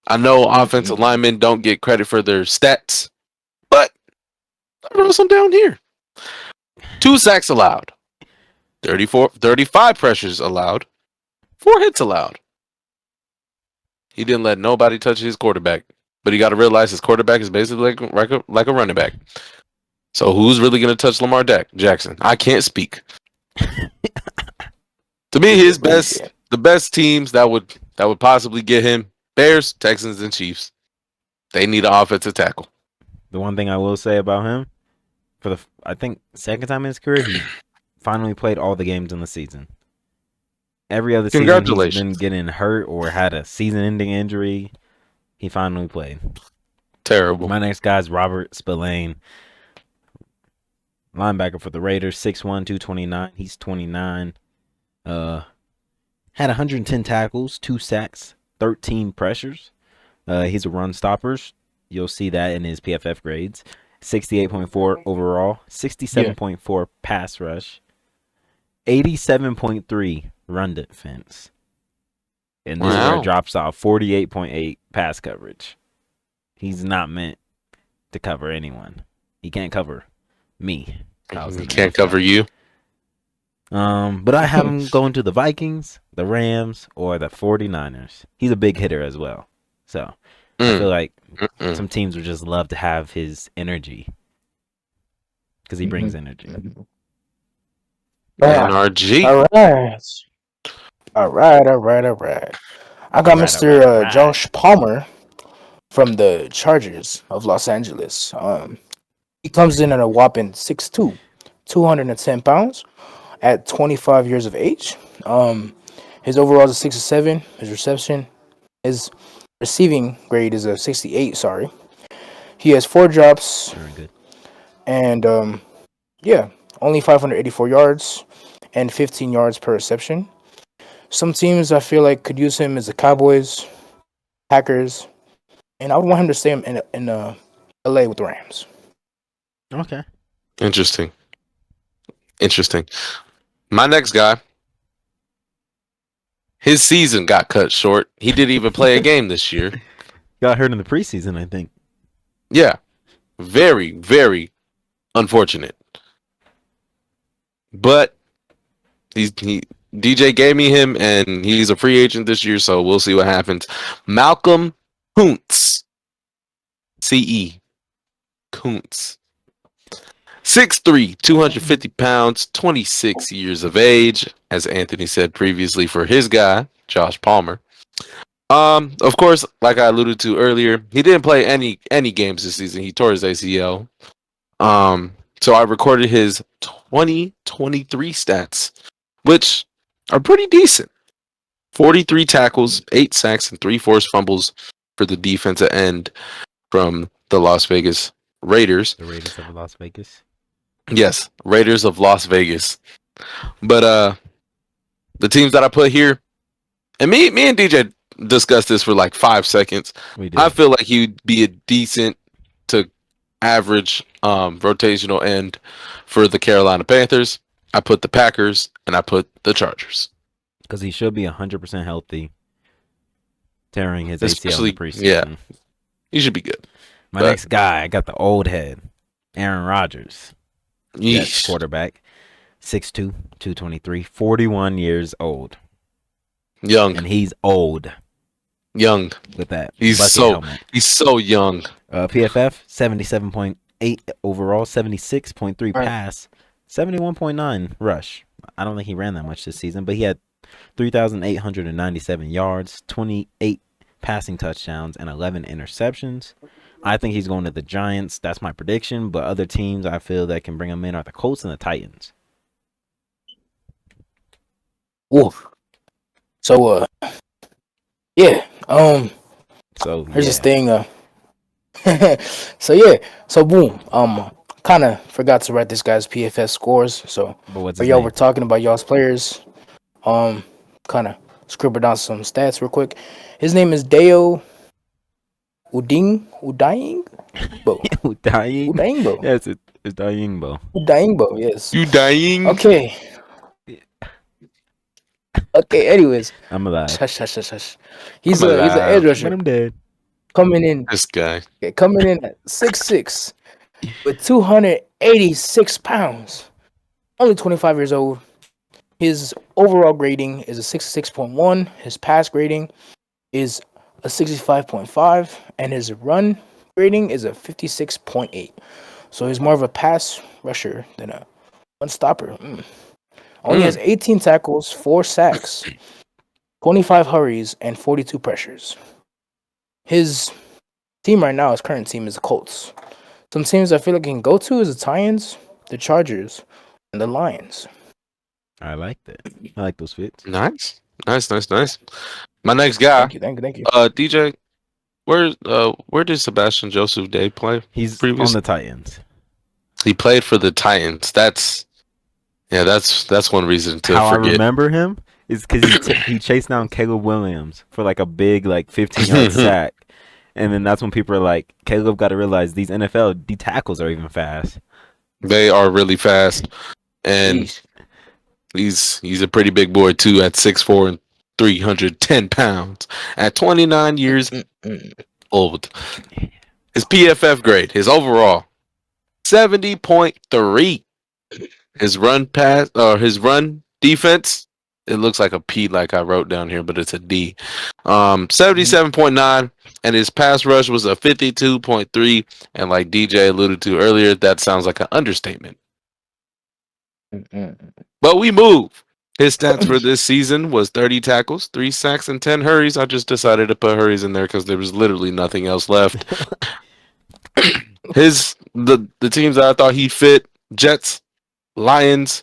I know offensive linemen don't get credit for their stats, but I wrote some down here. 2 sacks allowed, 35 pressures allowed, 4 hits allowed. He didn't let nobody touch his quarterback, but he got to realize his quarterback is basically like a running back. So who's really going to touch Lamar Jackson? I can't speak. To me, the best teams that would possibly get him Bears, Texans, and Chiefs. They need an offensive tackle. The one thing I will say about him, for the I think second time in his career, he finally played all the games in the season. Every other season he's been getting hurt or had a season-ending injury. He finally played. Terrible. My next guy is Robert Spillane, linebacker for the Raiders, 6'1", 229. He's 29. Had 110 tackles, 2 sacks, 13 pressures. He's a run stopper. You'll see that in his PFF grades. 68.4 overall, 67.4 pass rush, 87.3 run defense. And this is where it drops off, 48.8 pass coverage. He's not meant to cover anyone. He can't cover me. He can't cover you. But I have him going to the Vikings, the Rams, or the 49ers. He's a big hitter as well. So I feel like some teams would just love to have his energy because he brings energy. NRG. All right. I got Mr. Josh Palmer from the Chargers of Los Angeles. He comes in at a whopping 6'2", 210 pounds at 25 years of age. His overall is a 67. His receiving grade is a 68. Sorry, he has 4 drops. Very good. And only 584 yards and 15 yards per reception. Some teams I feel like could use him as the Cowboys, Packers, and I would want him to stay in LA with the Rams. Okay. Interesting. My next guy, his season got cut short. He didn't even play a game this year. Got hurt in the preseason, I think. Yeah. Very, very unfortunate. But DJ gave me him, and he's a free agent this year, so we'll see what happens. Malcolm Kuntz. C.E. Kuntz. 6'3", 250 pounds, 26 years of age, as Anthony said previously for his guy, Josh Palmer. Of course, like I alluded to earlier, he didn't play any games this season. He tore his ACL. So I recorded his 2023 stats, which are pretty decent. 43 tackles, 8 sacks, and 3 forced fumbles for the defensive end from the Las Vegas Raiders. The Raiders of Las Vegas. Yes, Raiders of Las Vegas. But the teams that I put here, and me and DJ discussed this for like 5 seconds. I feel like he'd be a decent to average rotational end for the Carolina Panthers. I put the Packers and I put the Chargers. Because he should be 100% healthy, tearing his ACL in the preseason. Yeah, he should be good. My next guy, I got the old head, Aaron Rodgers. Yes, quarterback, 6'2", 223, 41 years old. Young. And he's old. Young. With that. He's so young. PFF, 77.8 overall, 76.3 pass, 71.9 rush. I don't think he ran that much this season, but he had 3,897 yards, 28 passing touchdowns, and 11 interceptions. I think he's going to the Giants. That's my prediction. But other teams I feel that can bring him in are the Colts and the Titans. Wolf. So, yeah. So here's this thing. So boom. Kind of forgot to write this guy's PFS scores. So, but y'all were talking about y'all's players. Kind of scribbled down some stats real quick. His name is Deo Udayingbo. Udayingbo. Yes, it's Udayingbo. Udayingbo, yes. Udaying. Okay. Anyways. I'm alive. Hush. He's an edge rusher. But I'm dead. Coming in. This guy. Coming in at 6'6", with 286 pounds. Only 25 years old. His overall grading is a 66.1. His pass grading is a 65.5, and his run grading is a 56.8. So he's more of a pass rusher than a run stopper. Only has 18 tackles, 4 sacks, 25 hurries, and 42 pressures. his team right now, his current team is the Colts. Some teams I feel like he can go to is the Titans, the Chargers, and the Lions. I like that. I like those fits. Nice. My next guy. Thank you. DJ, where did Sebastian Joseph Day play? He's on the Titans. He played for the Titans. That's one reason to How forget. I remember him is because he chased down Caleb Williams for like a big 15-yard sack. And then that's when people are like, Caleb got to realize these NFL D tackles are even fast. They are really fast. And he's a pretty big boy too at 6'4" and 310 pounds at 29 years old. His PFF grade, his overall 70.3. His run defense, it looks like a P like I wrote down here, but it's a D. 77.9, and his pass rush was a 52.3, and like DJ alluded to earlier, that sounds like an understatement. But we move. His stats for this season was 30 tackles, 3 sacks, and 10 hurries. I just decided to put hurries in there because there was literally nothing else left. The teams that I thought he fit: Jets, Lions,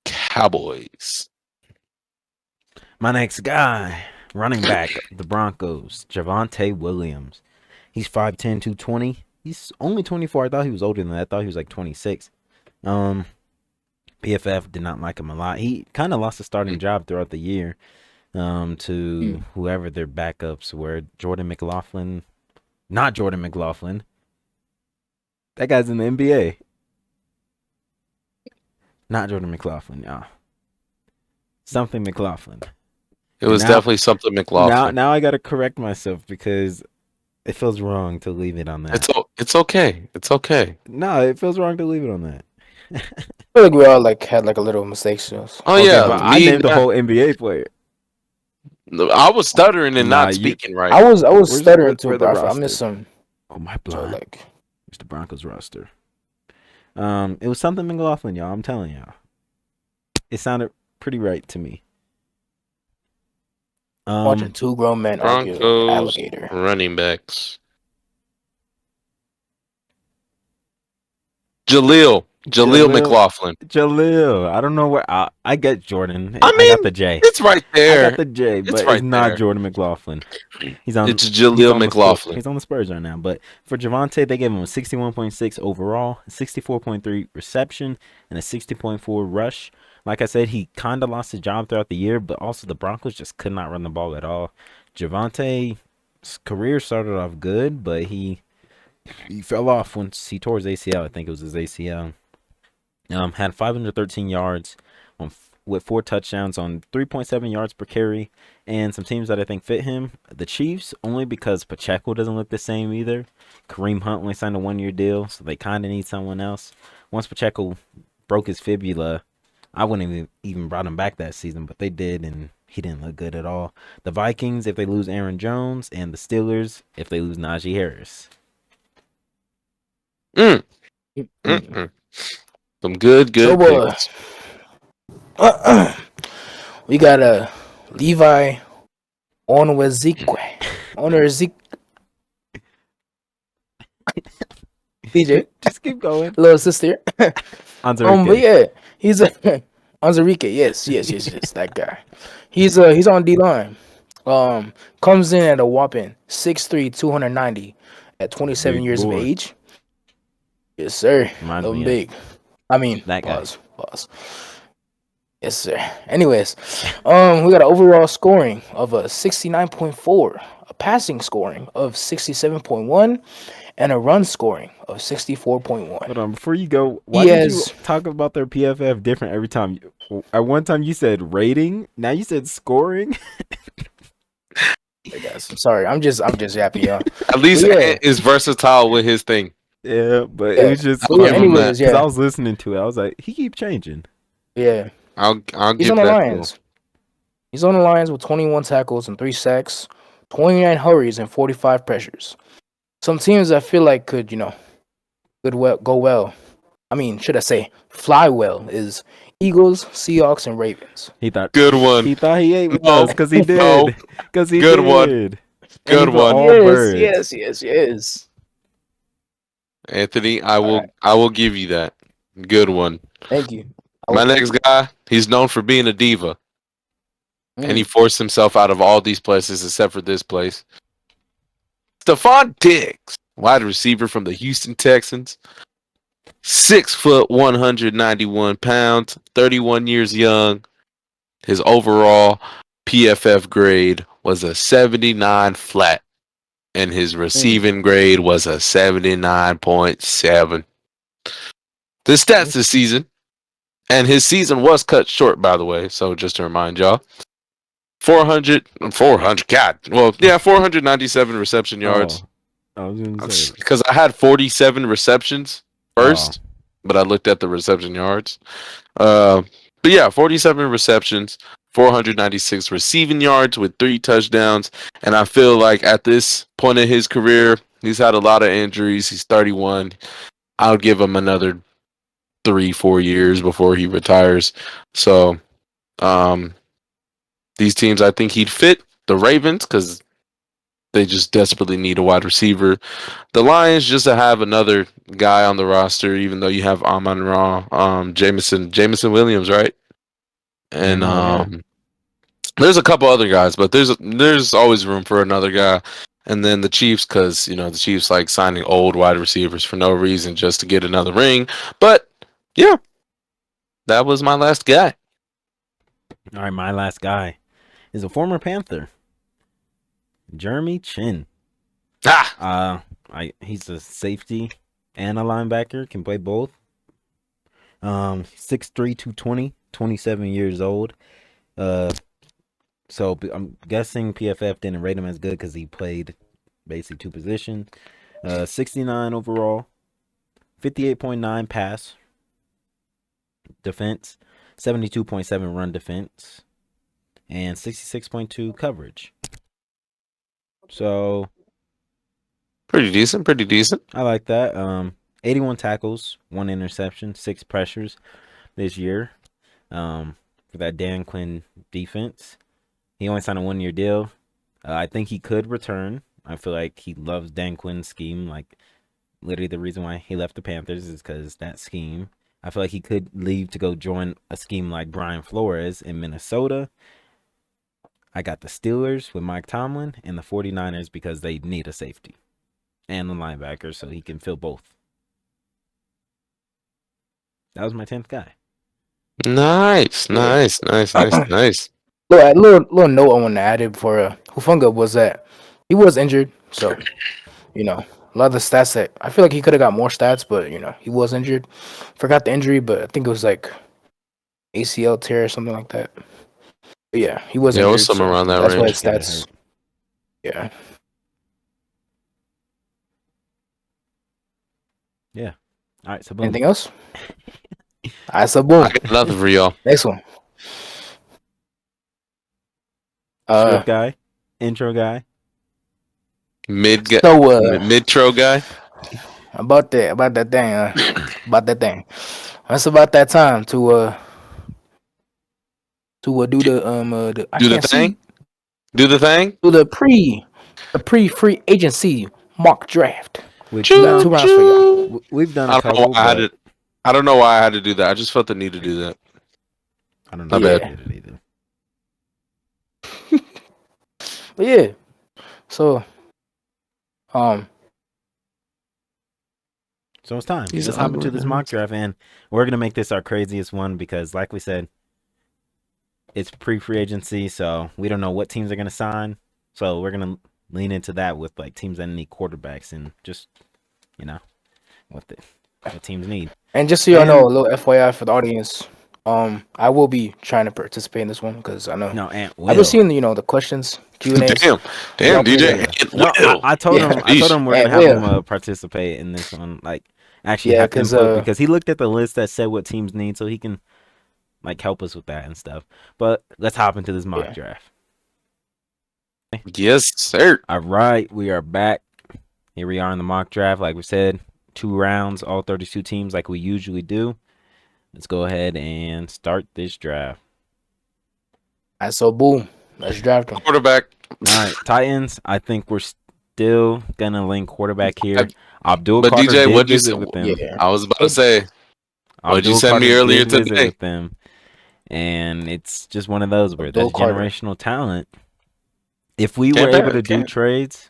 Cowboys. My next guy, running back, the Broncos, Javonte Williams. He's 5'10", 220. He's only 24. I thought he was older than that. I thought he was like 26. PFF did not like him a lot. He kind of lost a starting job throughout the year to whoever their backups were. Jordan McLaughlin. Not Jordan McLaughlin. That guy's in the NBA. Not Jordan McLaughlin, y'all. Something McLaughlin. It was definitely something McLaughlin. Now I got to correct myself because it feels wrong to leave it on that. It's okay. It's okay. No, it feels wrong to leave it on that. I feel like we all had a little mistake. So. Oh yeah, but I named the whole NBA player. I was stuttering and not speaking right. I was stuttering too, bro. I missed some. Oh my blind. It's the Broncos roster. It was something McLaughlin, y'all. I'm telling y'all. It sounded pretty right to me. Watching two grown men argue alligator. Running backs. Jaleel McLaughlin. Jaleel. I don't know where I get Jordan. I got the J. It's right there. I got the J, but it's not Jordan McLaughlin. It's Jaleel McLaughlin. He's on the Spurs right now. But for Javonte, they gave him a 61.6 overall, 64.3 reception, and a 60.4 rush. Like I said, he kind of lost his job throughout the year, but also the Broncos just could not run the ball at all. Javonte's career started off good, but he fell off once he tore his ACL. I think it was his ACL. Had 513 yards with 4 touchdowns on 3.7 yards per carry, and some teams that I think fit him. The Chiefs, only because Pacheco doesn't look the same either. Kareem Hunt only signed a 1-year deal, so they kind of need someone else. Once Pacheco broke his fibula, I wouldn't have even brought him back that season, but they did, and he didn't look good at all. The Vikings, if they lose Aaron Jones, and the Steelers, if they lose Najee Harris. Some good picks. We got Levi Onwezikwe. DJ, just keep going. Little sister. Anzarike. But yeah, he's Anzarike. Yes, that guy. He's on D line. Comes in at a whopping 6'3", 290 at 27 big years boy. of age. Yes, sir. Reminds Big. I mean, that guy. Pause. Yes, sir. Anyways, we got an overall scoring of a 69.4, a passing scoring of 67.1, and a run scoring of 64.1. Hold on, before you go, why did you talk about their PFF different every time? At one time you said rating, now you said scoring. Hey guys, I'm sorry. I'm just happy, y'all. At least Ant is versatile with his thing. Yeah, but it was just anyways, because I was listening to it. I was like, he keep changing. Yeah. I'll He's give on the that Lions. to him. He's on the Lions with 21 tackles and 3 sacks, 29 hurries and 45 pressures. Some teams I feel like could, go well. I mean, should I say fly well is Eagles, Seahawks, and Ravens. He thought good one. He thought he ate with us because he did. Because he good did. one. Good one. Yes. Anthony, I will give you that. Good one. Thank you. My next guy, he's known for being a diva. And he forced himself out of all these places except for this place. Stephon Diggs, wide receiver from the Houston Texans. 6 foot, 191 pounds, 31 years young. His overall PFF grade was a 79 flat, and his receiving grade was a 79.7. The stats this season, and his season was cut short, by the way, so just to remind y'all. 400, God. Well, yeah, 497 reception yards. I was going to say. Because I had 47 receptions first, but I looked at the reception yards. But yeah, 47 receptions, 496 receiving yards with 3 touchdowns. And I feel like at this point in his career, he's had a lot of injuries. He's 31. I'll give him another 3-4 years before he retires. So, these teams, I think he'd fit. The Ravens, because they just desperately need a wide receiver. The Lions, just to have another guy on the roster, even though you have Amon-Ra, Jameson Williams, right? And there's a couple other guys, but there's always room for another guy. And then the Chiefs, because the Chiefs like signing old wide receivers for no reason, just to get another ring. But yeah, that was my last guy. All right, my last guy is a former Panther, Jeremy Chin. He's a safety and a linebacker, can play both. 6'3", 220, 27 years old. So I'm guessing PFF didn't rate him as good because he played basically 2 positions. 69 overall, 58.9 pass defense, 72.7 run defense, and 66.2 coverage. So pretty decent. I like that. 81 tackles, 1 interception, 6 pressures this year. For that Dan Quinn defense. He only signed a 1-year deal. I think he could return. I feel like he loves Dan Quinn's scheme. Like, literally the reason why he left the Panthers is because that scheme. I feel like he could leave to go join a scheme like Brian Flores in Minnesota. I got the Steelers with Mike Tomlin and the 49ers because they need a safety and a linebacker so he can fill both. That was my 10th guy. Nice. Little note I want to add it before Hufanga was that he was injured, so a lot of the stats that I feel like he could have got more stats, but he was injured. Forgot the injury, but I think it was like ACL tear or something like that. But yeah, he was injured. Yeah, it was somewhere around that range. That's why his stats. Yeah. Yeah. All right. So boom. Anything else? All right. So boom. I got nothing for y'all. Next one. Script guy, intro guy, mid-tro guy. About that thing. That's about that time to do the do the thing. Do the pre-free agency mock draft. Which we got 2 rounds for y'all. We've done a couple. I don't know why I had to do that. I just felt the need to do that. I don't know. Not bad. Either. But yeah, so it's time. Let's hop into this mock draft, and we're gonna make this our craziest one because, like we said, it's pre-free agency, so we don't know what teams are gonna sign. So we're gonna lean into that with like teams that need quarterbacks and just what teams need. And just so y'all know, a little FYI for the audience. I will be trying to participate in this one because I know. No, Ant will. I've been seeing the questions, Q&As. Damn, DJ. No, I told him we're gonna have him participate in this one. Like, actually, have input because he looked at the list that said what teams need, so he can like help us with that and stuff. But let's hop into this mock draft. Yes, sir. All right, we are back. Here we are in the mock draft. Like we said, 2 rounds, all 32 teams, like we usually do. Let's go ahead and start this draft. All right, so boom, let's draft them. Quarterback. All right, Titans. I think we're still gonna link quarterback here. Abdul But Carter DJ, did what'd you say? visit with them. Yeah. I was about to say, what'd you Abdul send Carter me earlier did visit today? with them, and it's just one of those where Abdul that's Carter. generational talent. If we were Can't able pair. to do trades,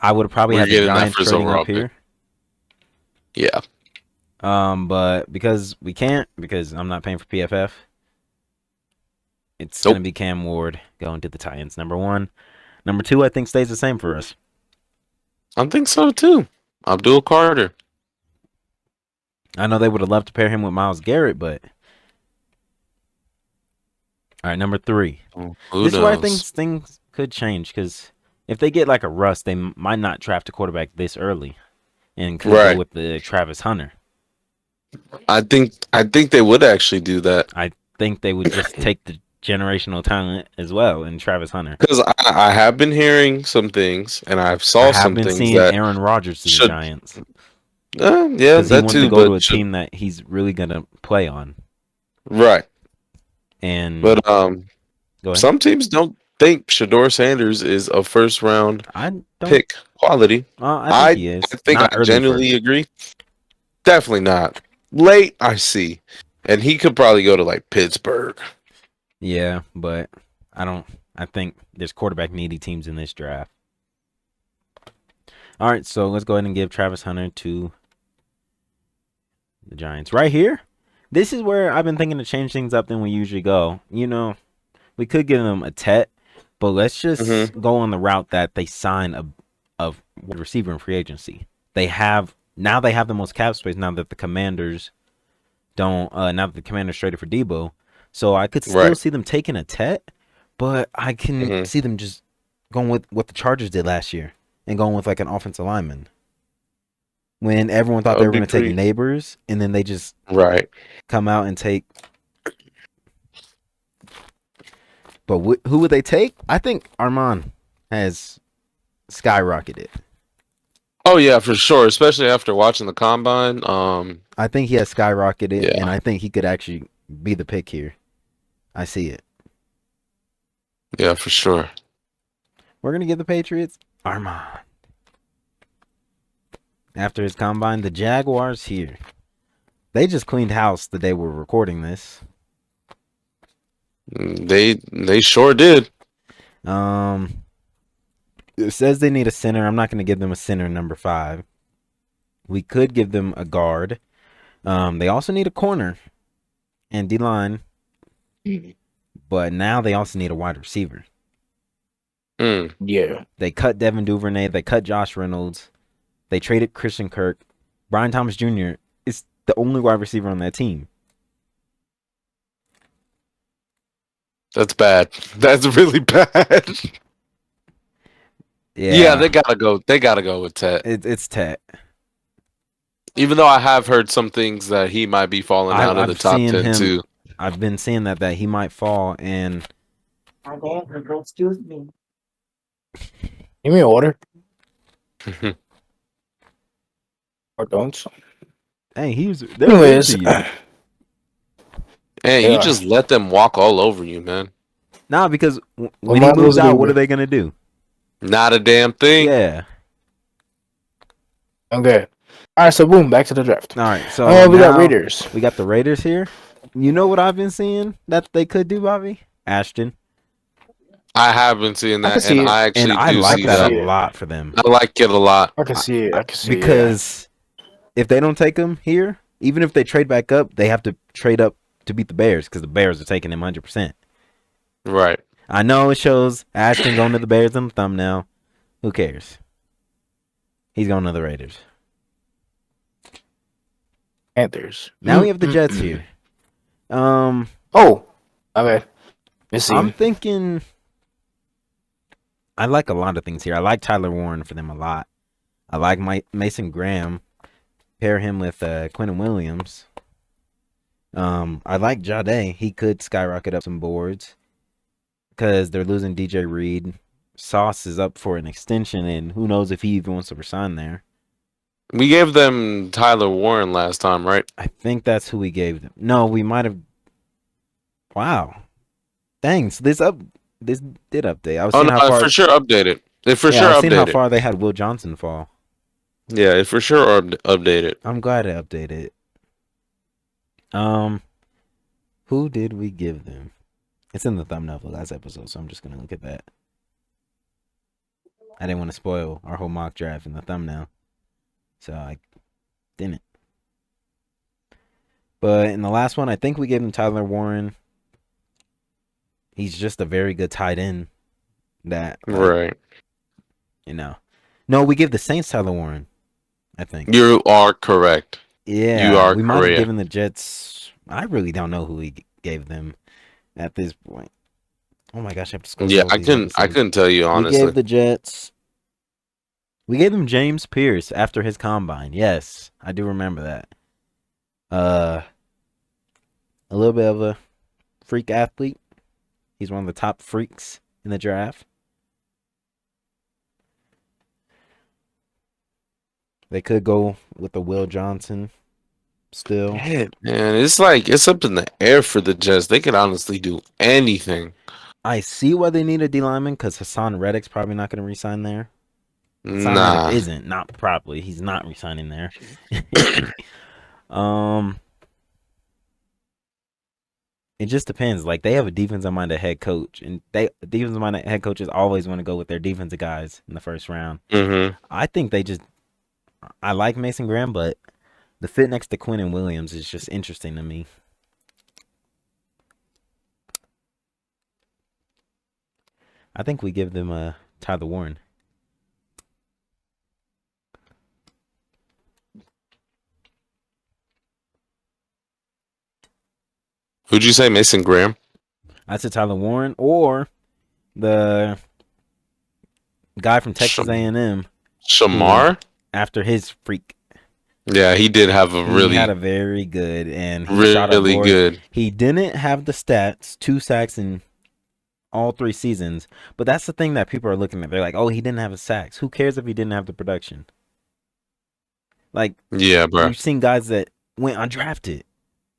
I would have probably We're had the getting that Giants first trading overall up pick. here. Yeah. But because we can't, because I'm not paying for PFF, it's gonna be Cam Ward going to the Titans. Number 1. Number 2, I think stays the same for us. I think so too. Abdul Carter. I know they would have loved to pair him with Myles Garrett, but all right, number 3. Who This is where I think knows? things could change because if they get like a Russ, they might not draft a quarterback this early and could go Right. with the Travis Hunter. I think they would actually do that. I think they would just take the generational talent as well in Travis Hunter. Because I have been hearing some things, and I I saw have some been things seeing that Aaron Rodgers to the should. Giants Yeah, because he that wants to too. go to But a team that he's really gonna play on. right. And But go ahead. some teams don't think Shador Sanders is a first round I don't. pick quality. I think he is. I think Not I early genuinely first. agree. Definitely not. Late, I see. And he could probably go to like Pittsburgh. Yeah, but I don't. I think there's quarterback needy teams in this draft. All right, so let's go ahead and give Travis Hunter to the Giants. Right here, this is where I've been thinking to change things up than we usually go. You know, we could give them a Tet, but let's just go on the route that they sign a receiver in free agency. They have the most cap space now that the Commanders don't. Now that the Commanders traded for Debo, so I could still see them taking a Tet, but I can see them just going with what the Chargers did last year and going with like an offensive lineman. When everyone thought they were going to take Neighbors, and then they just come out and take. But who would they take? I think Armand has skyrocketed. Oh yeah, for sure. Especially after watching the combine. I think he has skyrocketed, and I think he could actually be the pick here. I see it. Yeah, for sure. We're gonna give the Patriots Armand. After his combine, the Jaguars here. They just cleaned house the day we're recording this. They sure did. It says they need a center. I'm not going to give them a center number 5. We could give them a guard. They also need a corner and D-line. But now they also need a wide receiver. Yeah. They cut Devin Duvernay. They cut Josh Reynolds. They traded Christian Kirk. Brian Thomas Jr. is the only wide receiver on that team. That's bad. That's really bad. Yeah, they gotta go. They gotta go with Tet. It's Tet. Even though I have heard some things that he might be falling out of the top 10 too. I've been seeing that he might fall, and excuse me. Give me an order. Or don't. Hey, anyways. Hey, you just let them walk all over you, man. Nah, because when he moves out, what are they gonna do? Not a damn thing. Yeah. Okay. All right, so boom, back to the draft. All right, so we got Raiders. We got the Raiders here. You know what I've been seeing that they could do, Bobby? Ashton. I have been seeing that, I like that a lot for them. I like it a lot. I can see it. Because if they don't take him here, even if they trade back up, they have to trade up to beat the Bears because the Bears are taking him 100%. Right. I know it shows Ashton going to the Bears on the thumbnail. Who cares? He's going to the Raiders. Panthers. Now we have the Jets here. Oh, okay. I'm thinking. I like a lot of things here. I like Tyler Warren for them a lot. I like Mason Graham. Pair him with Quentin Williams. I like Jade. He could skyrocket up some boards because they're losing DJ Reed. Sauce is up for an extension, and who knows if he even wants to resign there. We gave them Tyler Warren last time, right? I think that's who we gave them. No, we might have. Wow. Dang, so this this did update. I was Oh seeing no, how it far. for sure updated. It for Yeah, I sure was seeing how updated. far they had Will Johnson fall. Yeah, it for sure updated. I'm glad it updated. Who did we give them? It's in the thumbnail for the last episode, so I'm just gonna look at that. I didn't want to spoil our whole mock draft in the thumbnail, so I didn't. But in the last one, I think we gave him Tyler Warren. He's just a very good tight end. That Right. No, we gave the Saints Tyler Warren. I think You are correct. You Yeah, are we might have correct. given the Jets. I really don't know who we gave them at this point. Oh my gosh, I have to scroll Yeah, through all these episodes. I couldn't tell you We honestly. gave the Jets. We gave them James Pierce after his combine. Yes, I do remember that. A little bit of a freak athlete. He's one of the top freaks in the draft. They could go with the Will Johnson still. Man, it's like it's up in the air for the Jets. They could honestly do anything. I see why they need a D lineman because Hassan Reddick's probably not going to resign there. Hassan Reddick isn't, not probably. He's not resigning there. It just depends. Like they have a defensive-minded head coach, and defensive-minded head coaches always want to go with their defensive guys in the first round. Mm-hmm. I think I like Mason Graham, but the fit next to Quinnen Williams is just interesting to me. I think we give them Tyler Warren. Who'd you say, Mason Graham? I said Tyler Warren or the guy from Texas A&M, Shamar. After his freak. Yeah, he did have He had a very good, and he shot up really boards. good. He didn't have the stats, 2 sacks in all 3 seasons, but that's the thing that people are looking at. They're like, oh, he didn't have a sacks. Who cares if he didn't have the production? Like, yeah, bro. We've seen guys that went undrafted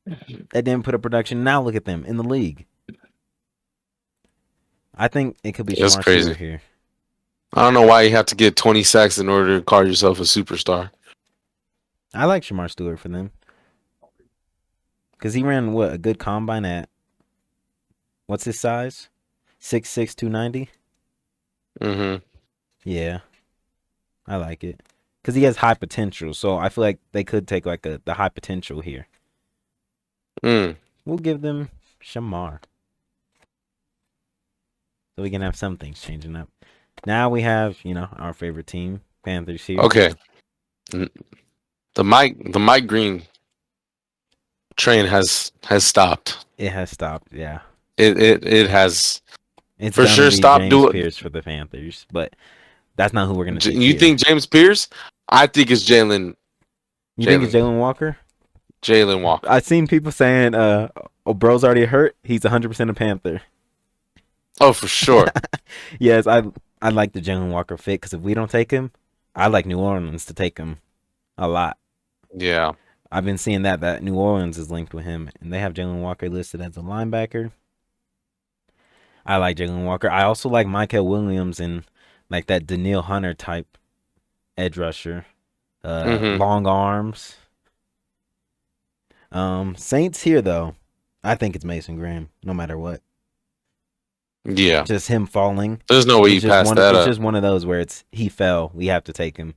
that didn't put up production. Now look at them in the league. I think it could be Shamar Stewart here. I don't know why you have to get 20 sacks in order to call yourself a superstar. I like Shamar Stewart for them. Because he ran, a good combine at, what's his size? 6'6", 290? Mm-hmm. Yeah. I like it. Because he has high potential, so I feel like they could take like the high potential here. We'll give them Shamar. So we can have some things changing up. Now we have, our favorite team, Panthers here. Okay. The Mike Green train has stopped. It has stopped, yeah. It has. It's for sure stopped James doing Pierce for the Panthers, but that's not who we're gonna take. You think James Pierce? I think it's Jalen. You think it's Jalen Walker? Jalen Walker. I've seen people saying, bro's already hurt. He's 100% a Panther. Oh, for sure. Yes, I like the Jalen Walker fit because if we don't take him, I like New Orleans to take him a lot. Yeah. I've been seeing that New Orleans is linked with him, and they have Jalen Walker listed as a linebacker. I like Jalen Walker. I also like Michael Williams and like that Daniil Hunter type edge rusher. Long arms. Saints here though, I think it's Mason Graham, no matter what. Yeah. Just him falling. There's no way you pass that up. It's just one of those where he fell. We have to take him.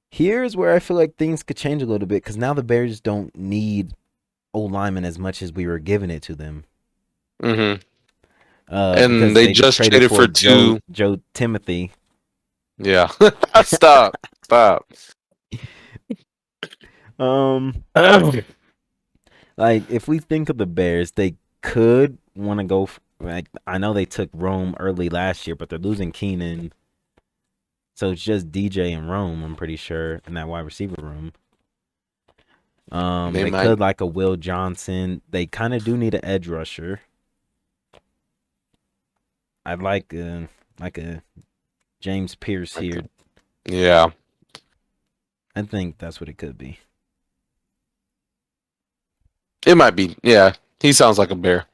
Here's where I feel like things could change a little bit because now the Bears don't need old linemen as much as we were giving it to them. Mm-hmm. And they just traded for Joe Timothy. Yeah. Stop. Like if we think of the Bears, they could want to go. Like I know they took Rome early last year, but they're losing Keenan, so it's just DJ and Rome. I'm pretty sure in that wide receiver room. They could like a Will Johnson. They kind of do need an edge rusher. I'd like a James Pierce here. Yeah. I think that's what it could be. It might be. Yeah. He sounds like a Bear.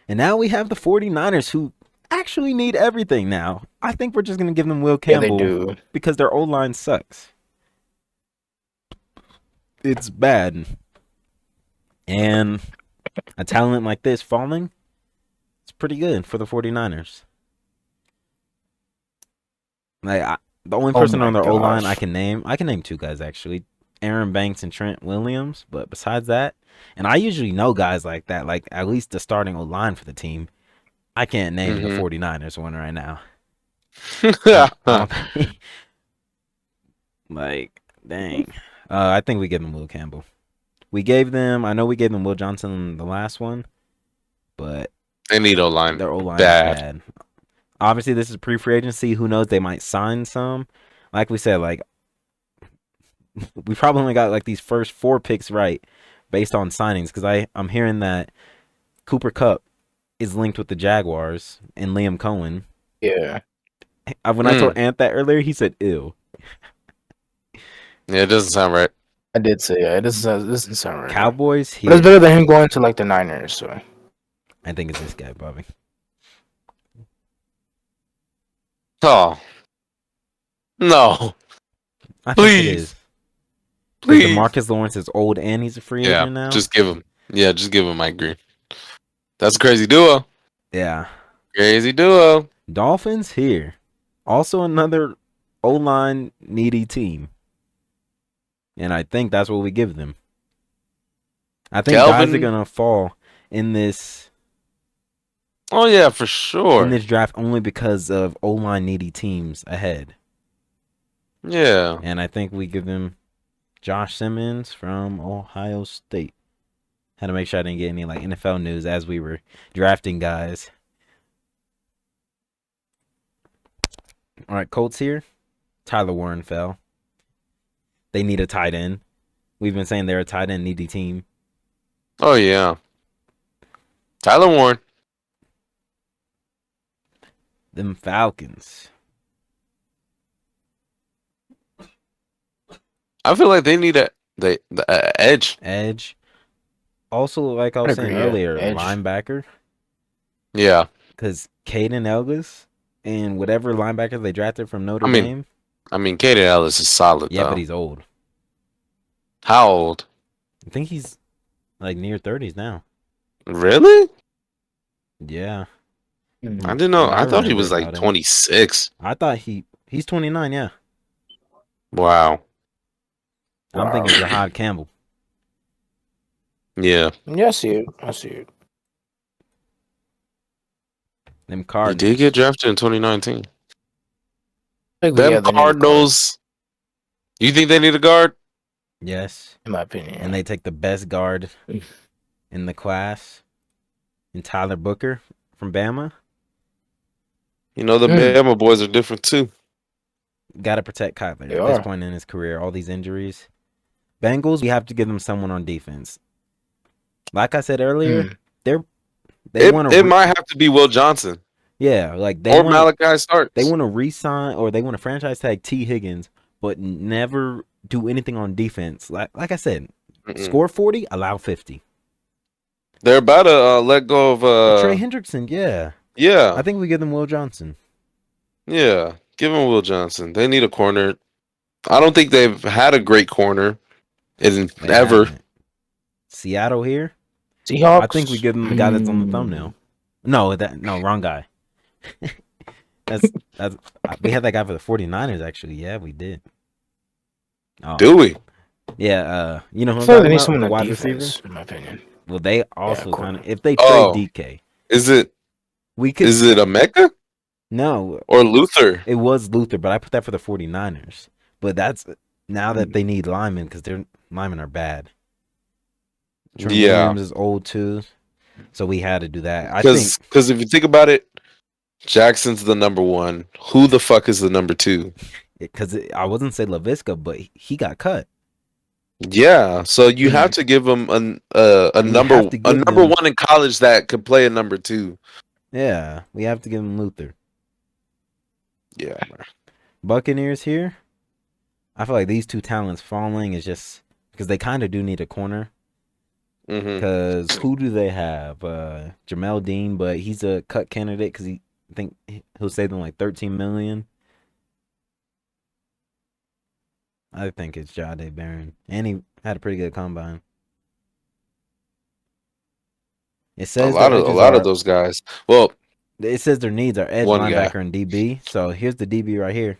And now we have the 49ers who actually need everything now. I think we're just going to give them Will Campbell. Yeah, they do. Because their O-line sucks. It's bad. And a talent like this falling, it's pretty good for the 49ers. Like the only person on their O-line I can name two guys actually. Aaron Banks and Trent Williams, but besides that, and I usually know guys like that, like at least the starting O-line for the team. I can't name the 49ers one right now. I don't think, like, dang. I think we give them Will Campbell. I know we gave them Will Johnson the last one, but they need O-line. Their O-line is bad. Obviously, this is pre-free agency. Who knows? They might sign some. Like we said, like we probably only got like these first 4 picks right based on signings because I'm hearing that Cooper Kupp is linked with the Jaguars and Liam Cohen. Yeah. When I told Ant that earlier, he said, "Ew." Yeah, it doesn't sound right. I did say, yeah, this doesn't sound right. Cowboys here. But it's better than him going to like the Niners. So I think it's this guy, Bobby. Oh no! I think it is. Please, DeMarcus Lawrence is old and he's a free agent now. Just give him. Yeah, just give him Mike Green. That's a crazy duo. Yeah, crazy duo. Dolphins here. Also another O-line needy team. And I think that's what we give them. I think guys are going to fall in this. Oh, yeah, for sure. In this draft only because of O-line needy teams ahead. Yeah. And I think we give them Josh Simmons from Ohio State. Had to make sure I didn't get any like NFL news as we were drafting guys. All right, Colts here. Tyler Warren fell. They need a tight end. We've been saying they're a tight end needy team. Oh, yeah. Tyler Warren. Them Falcons. I feel like they need the edge. Edge. Also, like I was saying earlier, linebacker. Yeah. Because Caden Ellis and whatever linebacker they drafted from Notre Dame. I mean, Caden Ellis is solid, yeah, though. But he's old. How old? I think he's like near 30s now. Really? Yeah. I didn't know. I thought he was like 26. I thought he's 29, yeah. Wow. I'm thinking Jahad Campbell. Yeah. Yeah, I see it. Them Cardinals. He did get drafted in 2019. Them Cardinals. You think they need a guard? Yes. In my opinion. And they take the best guard in the class. And Tyler Booker from Bama. You know, the Bama boys are different too. Got to protect Kyler at this point in his career. All these injuries. Bengals, we have to give them someone on defense. Like I said earlier, it might have to be Will Johnson. Yeah, like Malachi Starks. They want to re-sign or they want to franchise tag T. Higgins, but never do anything on defense. Like I said, score 40, allow 50. They're about to let go of Trey Hendrickson. Yeah. Yeah. I think we give them Will Johnson. Yeah, give them Will Johnson. They need a corner. I don't think they've had a great corner ever. Haven't. Seattle here. Seahawks. I think we give them the guy that's on the thumbnail. No, wrong guy. that's we had that guy for the 49ers actually. Yeah, we did. Oh. Do we? Yeah, you know who I'm talking about? The wide receiver, in my opinion. Well, they also kind of if they trade DK. Is it a Mecca? No. Or Luther? It was Luther, but I put that for the 49ers. But that's now that they need linemen because their linemen are bad. Trent Williams is old too, so we had to do that. Because if you think about it, Jackson's the number 1. Who the fuck is the number 2? Because I wasn't say LaVisca, but he got cut. Yeah, so you have to give him a number 1 in college that could play a number 2. Yeah, we have to give him Luther. Yeah. Buccaneers here. I feel like these two talents falling is just because they kind of do need a corner. Because who do they have? Jamel Dean, but he's a cut candidate because I think he'll save them like $13 million. I think it's Jade Barron, and he had a pretty good combine. It says a lot of those guys. Well, it says their needs are edge, linebacker, guy. and DB. So here's the DB right here,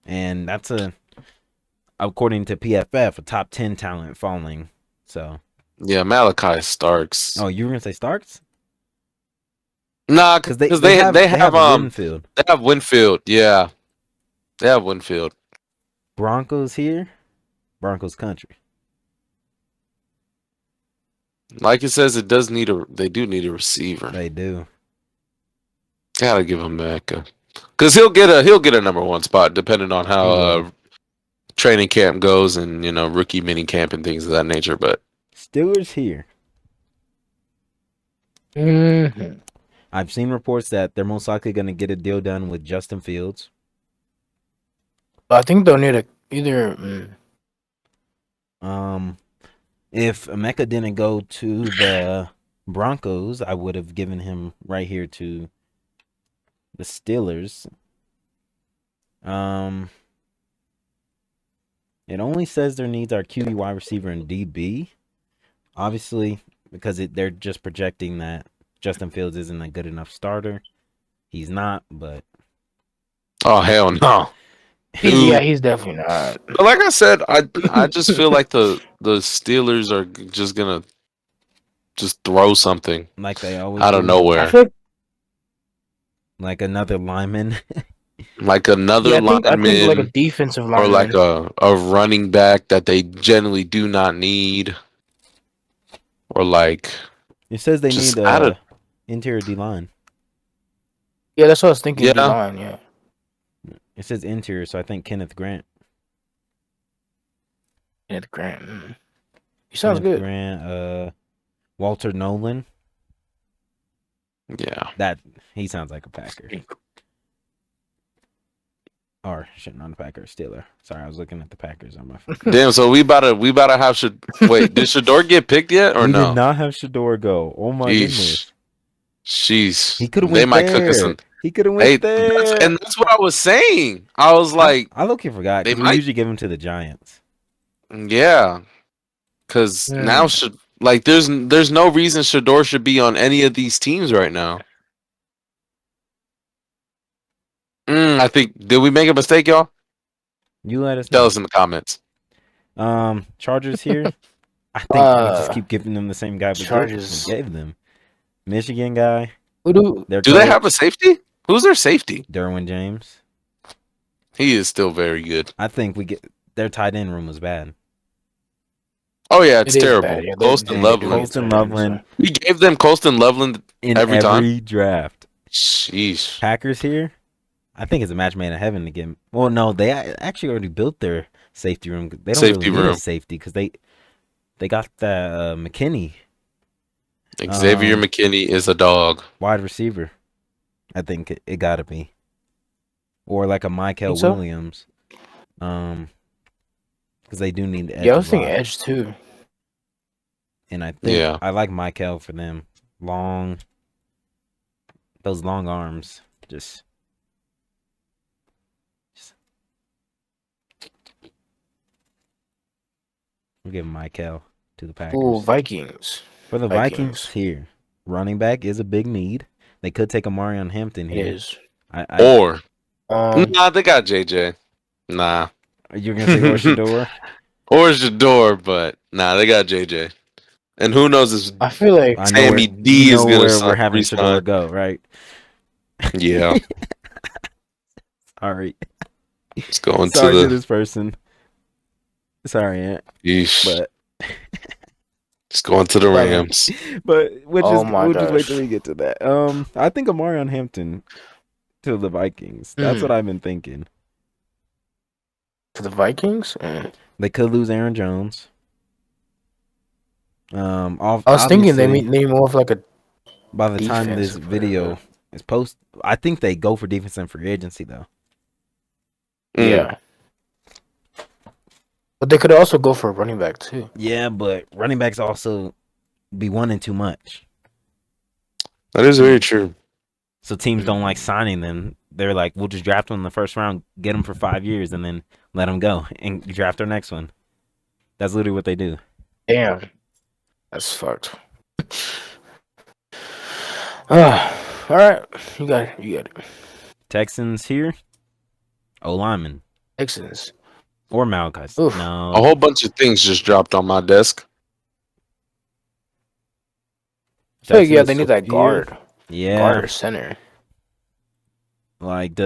and that's according to PFF, a top 10 talent falling. So yeah, Malachi Starks. Oh, you were gonna say Starks? Nah, because they have Winfield. They have Winfield. Yeah, they have Winfield. Broncos here, Broncos country. Like it says, they do need a receiver. They do. Gotta give him Mecca, because he'll get a number one spot depending on how training camp goes and rookie mini camp and things of that nature. But Steelers here. Mm-hmm. I've seen reports that they're most likely going to get a deal done with Justin Fields. I think they'll need either. If Emeka didn't go to the Broncos, I would have given him right here to the Steelers. It only says their needs are QB, wide receiver, and DB. Obviously, because they're just projecting that Justin Fields isn't a good enough starter. He's not, but oh hell no. He's definitely not. But like I said, I just feel like the Steelers are just gonna just throw something like they always out of nowhere. Like another lineman. Like another lineman, I think like a defensive lineman, or like a running back that they generally do not need, or like it says they need interior D line. Yeah, that's what I was thinking. D line, yeah. It says interior, so I think Kenneth Grant. Kenneth Grant. He sounds good. Grant, Walter Nolan. Yeah, that he sounds like a Packer. Or not a Packer, Steeler. Sorry, I was looking at the Packers on my phone. Damn, so we about to have wait, did Shador get picked yet or no? We did not have Shador go. Oh my goodness. Jeez. He could have went there. He could have went there. And that's what I was saying. I was like, I low-key forgot because we usually give him to the Giants. Yeah. Because now there's no reason Shador should be on any of these teams right now. I think, did we make a mistake, y'all? You let us know. Tell us in the comments. Chargers here. I think we just keep giving them the same guy we gave them. Michigan guy. Do they have a safety? Who's their safety? Derwin James. He is still very good. I think their tight end room was bad. Oh yeah, it's terrible. Yeah, Colston Loveland. We gave them Colston Loveland in every time. Draft. Sheesh. Packers here. I think it's a match made in heaven to get. Well, no, they actually already built their safety room. They don't really need a safety because they got the McKinney. Xavier McKinney is a dog. Wide receiver. I think it got to be. Or like a Michael Williams. Because they do need the edge. Yeah, I was thinking edge too. And I think I like Michael for them. Those long arms. Just we'll give Michael to the Packers. Ooh, Vikings. For the Vikings here, running back is a big need. They could take Amarion Hampton here. It is. Nah, they got JJ. Nah. You're going to say or Shador? Or Shador, but nah, they got JJ. And who knows if I feel like Sammy D is going to we're having Shador go, right? Yeah. Sorry. It's going to this person. Sorry, Aunt. Yeesh. But it's going to the Rams. But we'll just wait till we get to that. I think Amarion Hampton to the Vikings. That's what I've been thinking. To the Vikings? They could lose Aaron Jones. I was thinking they name off like a. By the time this video is posted, I think they go for defense and free agency though. Yeah. But they could also go for a running back too. Yeah, but running backs also be wanting too much. That is very true. So teams don't like signing them. They're like, we'll just draft him in the first round, get him for 5 years, and then let him go and draft our next one. That's literally what they do. Damn, that's fucked. All right, you got it. Texans here. O-lineman. Texans. Or Malachi. No. A whole bunch of things just dropped on my desk. Yeah, they need that guard. Yeah. Guard or center. Like,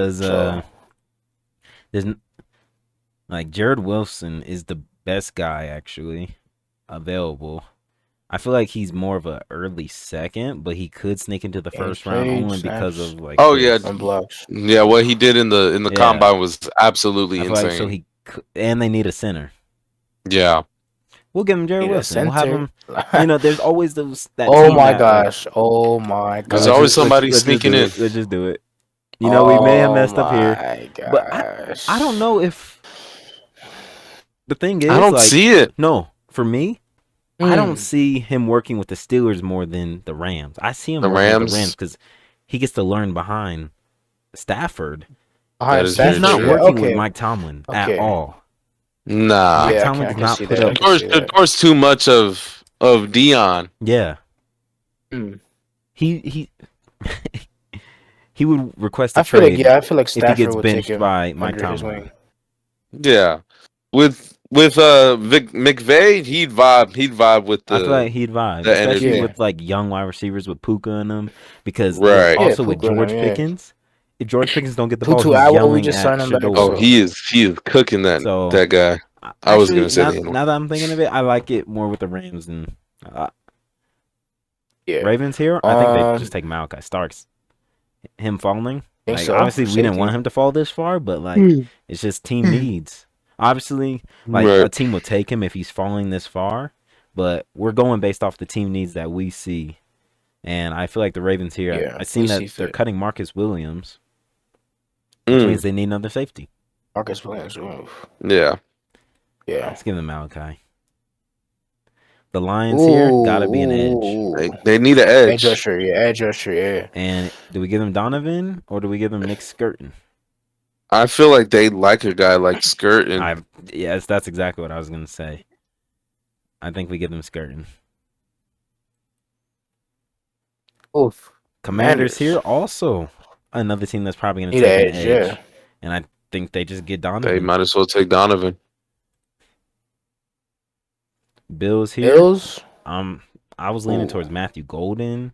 like, Jared Wilson is the best guy, actually, available. I feel like he's more of an early second, but he could sneak into the first round only because of like. Oh yeah, yeah. What he did in the combine was absolutely insane. Like, so and they need a center. Yeah, we'll give him Jared Wilson. We'll have him. You know, there's always those. Oh my gosh! Oh my god! There's always somebody sneaking in. Let's just do it. You know, we may have messed up here, but I don't know if the thing is. I don't see it. No, for me. I don't see him working with the Steelers more than the Rams. I see him working with the Rams because he gets to learn behind Stafford. He's not working with Mike Tomlin at all. Nah, Mike Tomlin does not put up. The door's too much of Dion. Yeah, he would request a trade. I feel like Stafford if he gets would benched take him by Mike Tomlin. Yeah, with McVay, he'd vibe with the. I feel like he'd vibe, especially with like young wide receivers with Puka in them, because also with George Pickens. If George Pickens don't get the ball, he's yelling at Shador. Oh, he is cooking that guy. I was gonna say now that I'm thinking of it, I like it more with the Rams and Ravens here. I think they just take Malachi Starks. Him falling, like, obviously we didn't want him to fall this far, but like it's just team needs. Obviously, like a team will take him if he's falling this far, but we're going based off the team needs that we see. And I feel like the Ravens here, I've seen that they're cutting Marcus Williams, which means they need another safety. Marcus Williams. Yeah. Let's give them Malachi. The Lions here gotta be an edge. They need an edge. Edge rusher, yeah. And do we give them Donovan or do we give them Nick Skirton? I feel like they like a guy like Skirton. Yes, that's exactly what I was gonna say. I think we give them Skirton. Oof. Commanders here also another team that's probably gonna take an edge. Yeah. And I think they just get Donovan. They might as well take Donovan. Bills here. I was leaning towards Matthew Golden.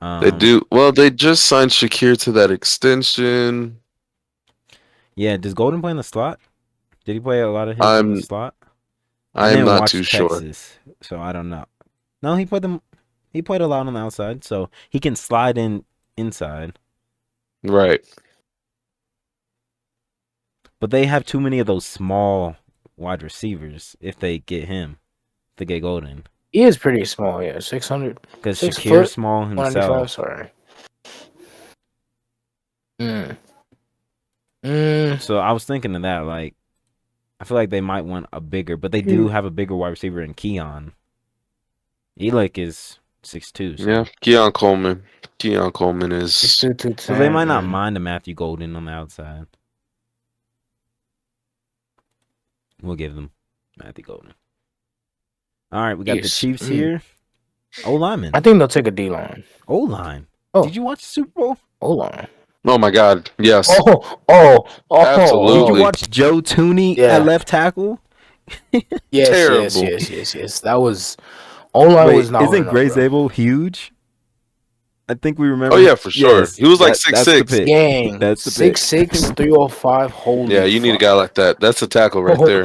They do well. They just signed Shakir to that extension. Yeah, does Golden play in the slot? Did he play a lot of his in the slot? I'm not too sure. So I don't know. No, he played them. He played a lot on the outside, so he can slide inside. Right. But they have too many of those small wide receivers. If they get him, if they get Golden. He is pretty small, 600. Because Shakir's small himself. Sorry. So I was thinking of that. Like, I feel like they might want a bigger, but they do have a bigger wide receiver in Keon. Elick is 6'2". So. Yeah, Keon Coleman. Keon Coleman is 6'2", so they might not mind a Matthew Golden on the outside. We'll give them Matthew Golden. All right, we got the Chiefs here. O-lineman. I think they'll take a D-line. O-line. Oh. Did you watch the Super Bowl? O-line. Oh my God! Yes. Absolutely. Did you watch Joe Tooney at left tackle? Yes. That was O-line was not. Isn't Gray Zabel huge? I think we remember. Oh yeah, for sure. Yes, he was like 6'6". Gang. That's the 6'6", 305. Holy. Yeah, you need a guy like that. That's a tackle right there.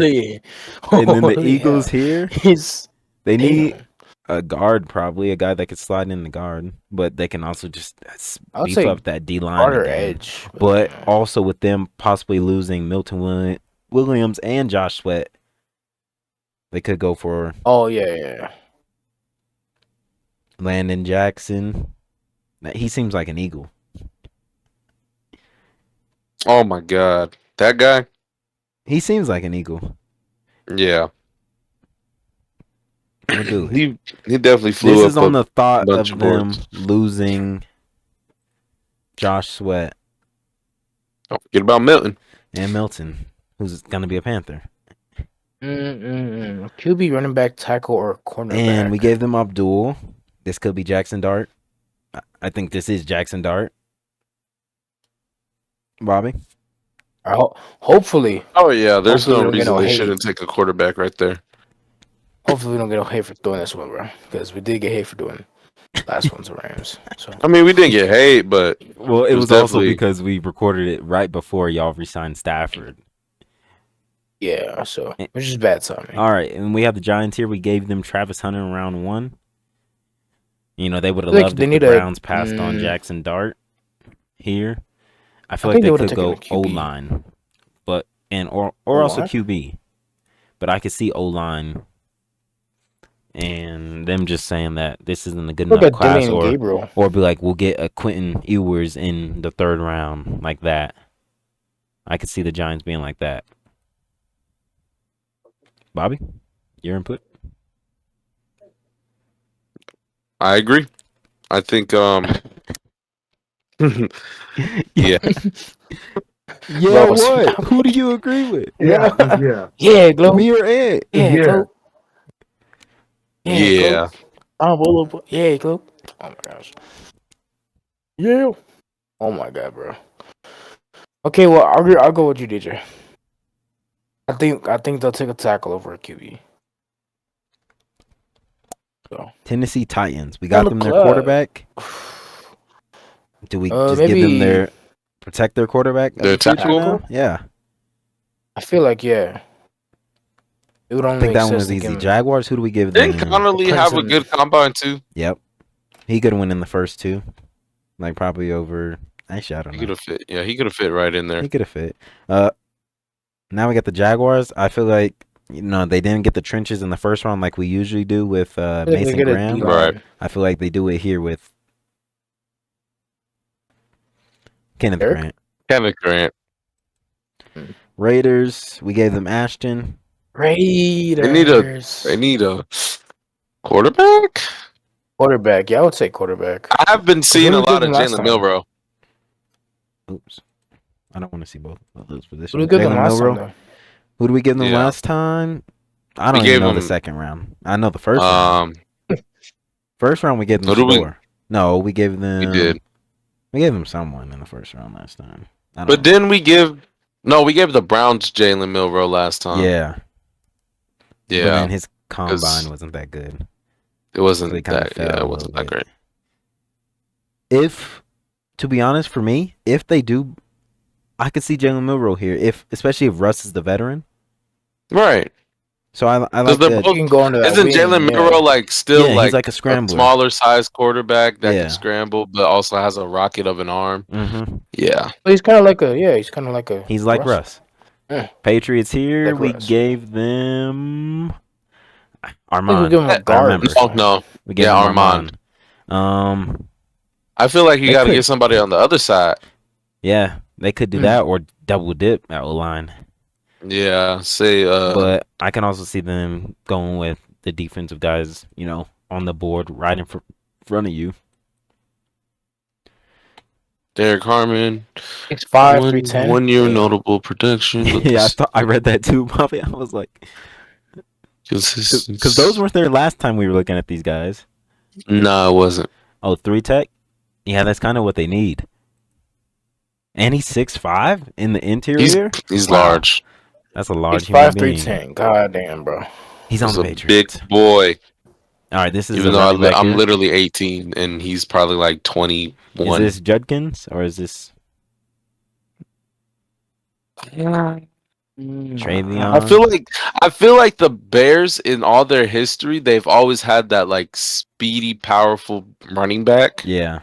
And then the Eagles here. They need a guard, probably a guy that could slide in the guard, but they can also just beef up that D line edge. But also with them possibly losing Milton Williams and Josh Sweat, they could go for. Oh yeah. Landon Jackson. He seems like an Eagle. Oh my God, that guy. He seems like an Eagle. Yeah. We'll do it. He definitely flew This up is on the thought bunch of of them boards. losing Josh Sweat Don't forget about Milton. and Milton, who's going to be a Panther. QB, running back, tackle, or cornerback. And we gave them Abdul. This could be Jackson Dart. I think this is Jackson Dart. Bobby? Hopefully. Oh, yeah. There's no Hopefully reason they shouldn't take a quarterback right there. Hopefully we don't get no hate for doing this one, bro. Because we did get hate for doing last one's the Rams. So I mean, we didn't get hate, but well, it was also because we recorded it right before y'all re-signed Stafford. Yeah, so which is bad timing. All right, and we have the Giants here. We gave them Travis Hunter in round 1. You know, they would have loved if the Browns passed on Jackson Dart here. I feel like they could go O-line, but or also QB. But I could see O-line and them just saying that this isn't a good enough class, or be like, we'll get a Quentin Ewers in the 3rd round like that. I could see the Giants being like that. Bobby, your input? I agree. I think yeah. Yeah, what? Who do you agree with? Yeah. Yeah, Glow. Me or Ed? Yeah, Glow. Yeah. Yeah, Glow. Oh my gosh. Yeah. Oh my god, bro. Okay, well, I'll go with you, DJ. I think they'll take a tackle over a QB. So. Tennessee Titans. We got them their quarterback. Do we just give them protect their quarterback? Their tackle? Yeah. I feel like, yeah. It would only I think that one was easy. Jaguars, who do we give them? Didn't Connolly have a good combine, too? Yep. He could have went in the first 2. Like, probably over... Actually, I don't know. He could have fit. Yeah, he could have fit right in there. He could have fit. Now we got the Jaguars. I feel like, you know, they didn't get the trenches in the first round like we usually do with Mason Graham. Right. I feel like they do it here with Kenneth Grant. Raiders, we gave them Ashton. Raiders. They need a quarterback? Quarterback. Yeah, I would say quarterback. I've been seeing a lot of Jalen Milroe. Oops. I don't want to see both of those positions. Who did we give them last time? Who did we give them last time? I don't even know the second round. I know the first round. First round we gave them Shador. No, we gave them... We did. We gave them someone in the first round last time. But then we give... No, we gave the Browns Jalen Milroe last time. Yeah. Yeah. But then his combine wasn't that good. It wasn't that. Yeah, it wasn't that great. If, to be honest, for me, if they do, I could see Jalen Milroe here. Especially if Russ is the veteran. Right. So I like that. You can go into that. Isn't Jalen Milroe like still he's like a scrambler, smaller size quarterback that can scramble, but also has a rocket of an arm? Mm-hmm. Yeah. But he's kind of like a. He's like Russ. Yeah. Patriots here. Like we gave them Armand. No. We gave them Armand. I feel like you got to get somebody on the other side. Yeah, they could do that or double dip at O-line. Yeah, but I can also see them going with the defensive guys, you know, on the board right in front of you. Derek Harmon. 6'5", 310. 1 year notable production. Yeah, I read that too, Bobby. I was like, because those weren't there last time we were looking at these guys. No, it wasn't. Oh, 3 tech? Yeah, that's kind of what they need. And he's 6'5" in the interior. He's large. That's a large human being. 5'3", God damn, bro. He's on the Patriots. Big boy. All right, this is even though I'm literally 18 and he's probably like 21. Is this Judkins or is this Travion? I feel like the Bears in all their history, they've always had that like speedy, powerful running back. Yeah.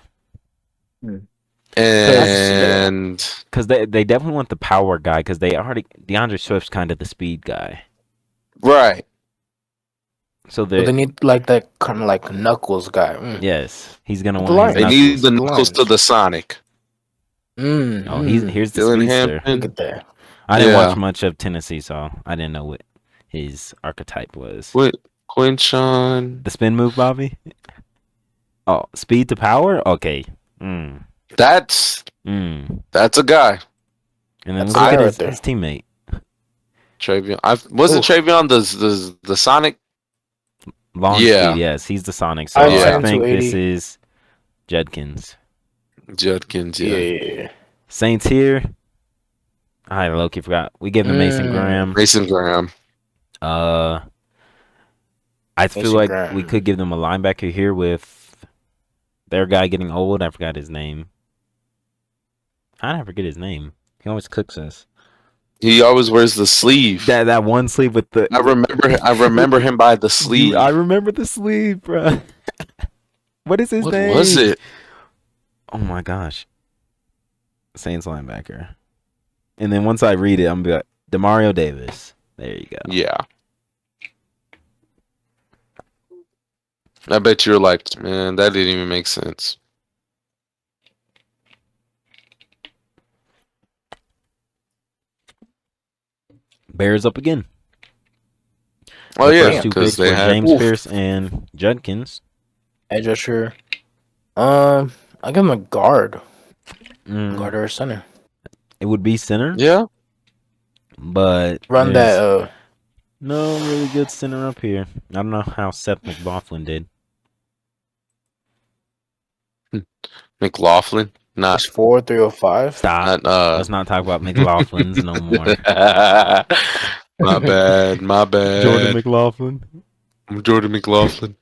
And because they definitely want the power guy because DeAndre Swift's kind of the speed guy. Right. So they need like that kind of like Knuckles guy. Yes, he's gonna want. They need the Knuckles to the Sonic. Oh, here's the speedster. Look at that. I didn't watch much of Tennessee, so I didn't know what his archetype was. What Quinchon. The spin move, Bobby. Oh, speed to power. Okay. That's a guy. And then look at his teammate. Travion. Wasn't Travion the Sonic? Launch speed, yes. He's the Sonic. So I think this is Judkins. Yeah. Saints here. I low-key forgot. We gave him Mason Graham. I feel like we could give them a linebacker here with their guy getting old. I forgot his name. I never forget his name. He always cooks us. He always wears the sleeve. That one sleeve with the. I remember him by the sleeve. I remember the sleeve, bro. What is his name? What was it? Oh my gosh. Saints linebacker. And then once I read it, I'm gonna be like, Demario Davis. There you go. Yeah. I bet you're like, man, that didn't even make sense. Bears up again. Oh the yeah, first two picks were James Pierce and Judkins. Edge rusher. I give him a guard. Guard or center. It would be center. Yeah. But run that. No really good center up here. I don't know how Seth McLaughlin did. McLaughlin? Not 4.305. Stop. Let's not talk about McLaughlins no more. My bad. Jordan McLaughlin. I'm Jordan McLaughlin.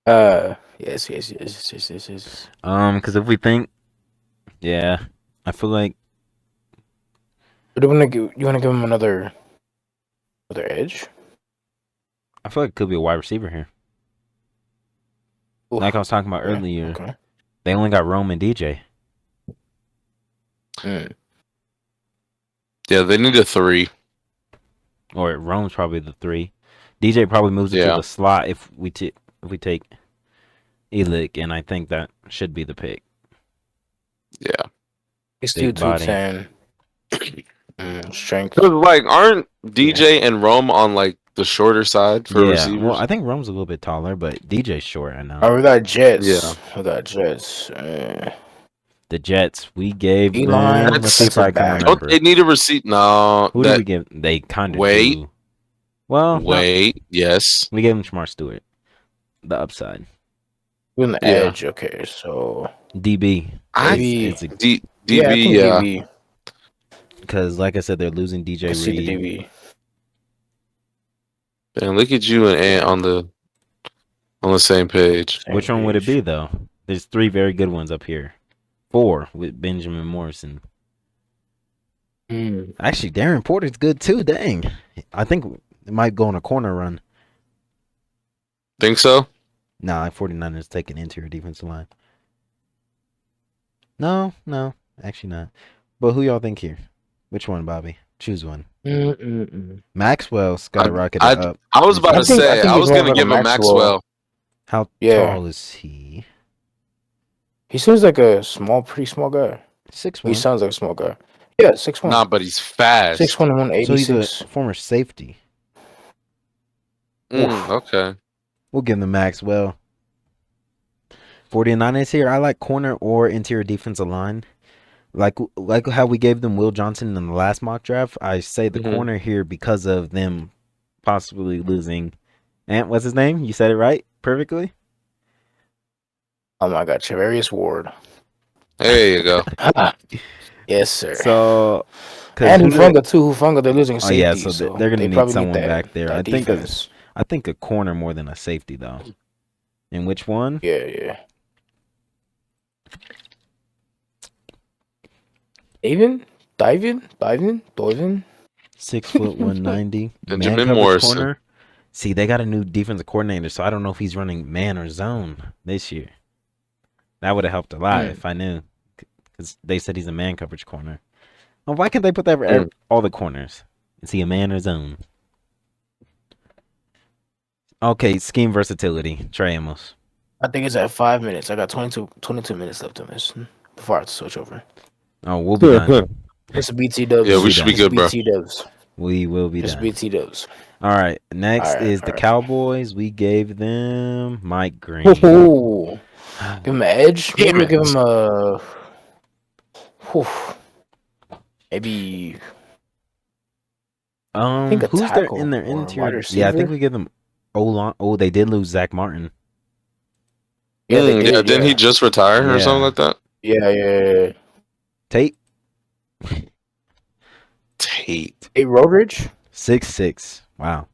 Yes. Because if we think, yeah, I feel like. You want to give him another edge? I feel like it could be a wide receiver here. Oof. Like I was talking about earlier, okay. They only got Rome and DJ. Yeah, they need a 3. Or Rome's probably the 3. DJ probably moves into the slot if we take Elick, and I think that should be the pick. Yeah. He's 210. Strength. Like, aren't DJ and Rome on like the shorter side for receivers? Well, I think Rome's a little bit taller, but DJ's short. I know. Oh, we got Jets. Yeah, we got Jets. The Jets. We gave Eli. Let's see if I can remember. They need a receipt. No. Who did we give? They kind of. Wait. Well. Wait. Yes. We gave him Shamar Stewart. The upside. We're in the edge. Okay, so DB. DB. DB. Because, like I said, they're losing DJ Reed. DB. Man, look at you and Ant on the same page. Which one would it be though? There's 3 very good ones up here. 4 with Benjamin Morrison. Actually, Darren Porter's good too. Dang, I think it might go on a corner run. Think so? Nah, 49ers taking interior defensive line. No, actually not. But who y'all think here? Which one, Bobby? Choose one. Maxwell skyrocketed up. I was about to say, I was going to give him Maxwell. How tall is he? He seems like a pretty small guy. 6'1". He sounds like a small guy. Yeah, 6'1". Nah, but he's fast. 6'1" and 186. So he's a former safety. Okay. We'll give him the Maxwell. 49ers here. I like corner or interior defensive line. Like how we gave them Will Johnson in the last mock draft. I say the corner here because of them possibly losing. And what's his name? You said it right perfectly. Oh my God, Charvarius Ward. There you go. Yes, sir. So, and Hufanga too. Hufanga, they're losing safety. Oh yeah, so they're gonna need someone back there. I think a corner more than a safety though. And which one? Yeah. Diving. 6'1", 190. Benjamin Morrison. Corner. See, they got a new defensive coordinator, so I don't know if he's running man or zone this year. That would have helped a lot if I knew, because they said he's a man coverage corner. Well, why can't they put that for all the corners? Is he a man or zone? Okay, scheme versatility. Trey Amos. I think it's at 5 minutes. I got 22 minutes left on this before I have to switch over. Oh, we'll be done. It's BT dubs. Yeah, we should be good, bro. BT dubs. We will be done. It's BT dubs. All right. Next is the right. Cowboys. We gave them Mike Green. Ooh. Give him an edge. Maybe we'll give him a. Maybe. I think a Who's there tackle in their or wide interior? receiver. Yeah, I think we give them O-line. Oh, they did lose Zach Martin. Yeah, they did. Didn't he just retire or something like that? Yeah. Tate. Tate Rodridge. 6'6". Wow.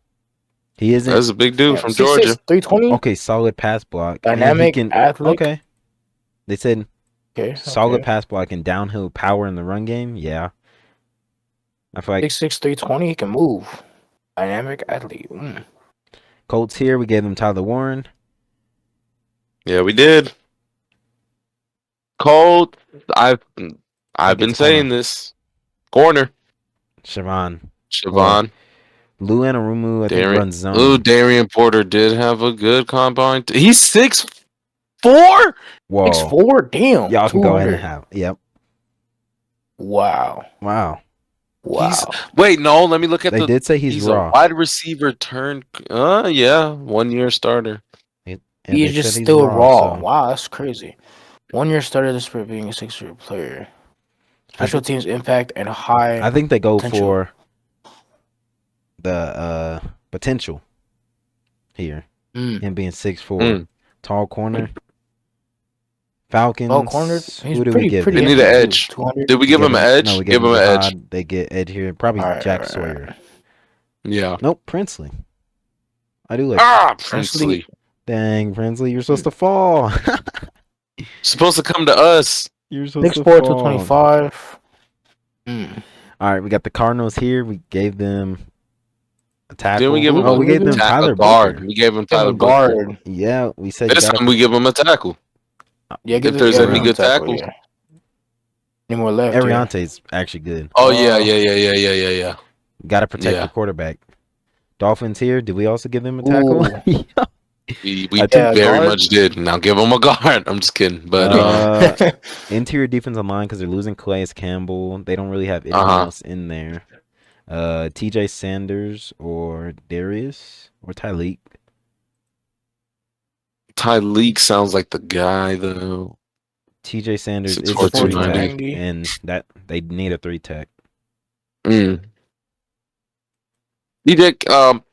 He isn't. That's a big dude from 6'6", Georgia. 320. Okay, solid pass block. Dynamic and he can, athlete. Okay. They said solid Okay. pass block and downhill power in the run game. Yeah. I feel like 6'6", 320. He can move. Dynamic athlete. Colts here. We gave them Tyler Warren. Yeah, we did. Colts. I've been saying this. Corner. Siobhan. Lou Anarumu, I think, runs zone. Ooh, Darian Porter did have a good combine. He's 6'4". Whoa. 6'4". Damn. Y'all can go ahead and have. Yep. Wow. Wait, no. Let me look at They did say he's raw. a wide receiver turned. Yeah, 1 year starter. He's just still raw. So. Wow, that's crazy. 1 year starter despite being a 6-year player. Special teams impact and high. I think they go for the potential here. Him being 6'4", tall corner. Falcons. Tall corner. Who do we give? They need an edge. Did we give him an edge? No, we give him an edge. They get edge here. Probably Jack Sawyer. Yeah. Nope, Princely. I do like Princely. Dang, Princely, you're supposed to fall. Supposed to come to us. You're supposed 6'4", to 225. All right, we got the Cardinals here. We gave them a tackle. Didn't we give him we gave them Tyler guard. We gave him Tyler guard. Yeah, we said this time we give him a tackle. Yeah, if there's any good tackles. Yeah. Any more left? Ariante's actually good. Oh yeah. Got to protect the quarterback. Dolphins here. Did we also give them a tackle? we very much did. Now give them a guard. I'm just kidding. But interior defensive line because they're losing Calais Campbell. They don't really have anyone else in there. T.J. Sanders or Darius or Tyleek. Tyleek sounds like the guy though. T.J. Sanders is a 3 tech, and that they need a 3 tech. DJ,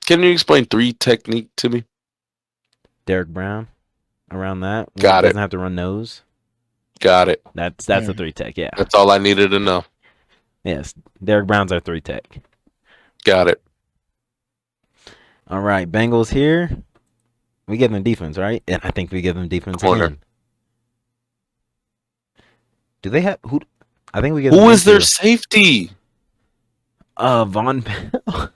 can you explain 3 technique to me? Derek Brown, around that. Got it. Doesn't have to run nose. Got it. That's a 3 tech. Yeah. That's all I needed to know. Yes, Derek Brown's our 3 tech. Got it. All right, Bengals here. We give them defense, right? And I think we give them defense corner. Again. Do they have who? I think we give. Who is their safety? Von Bell.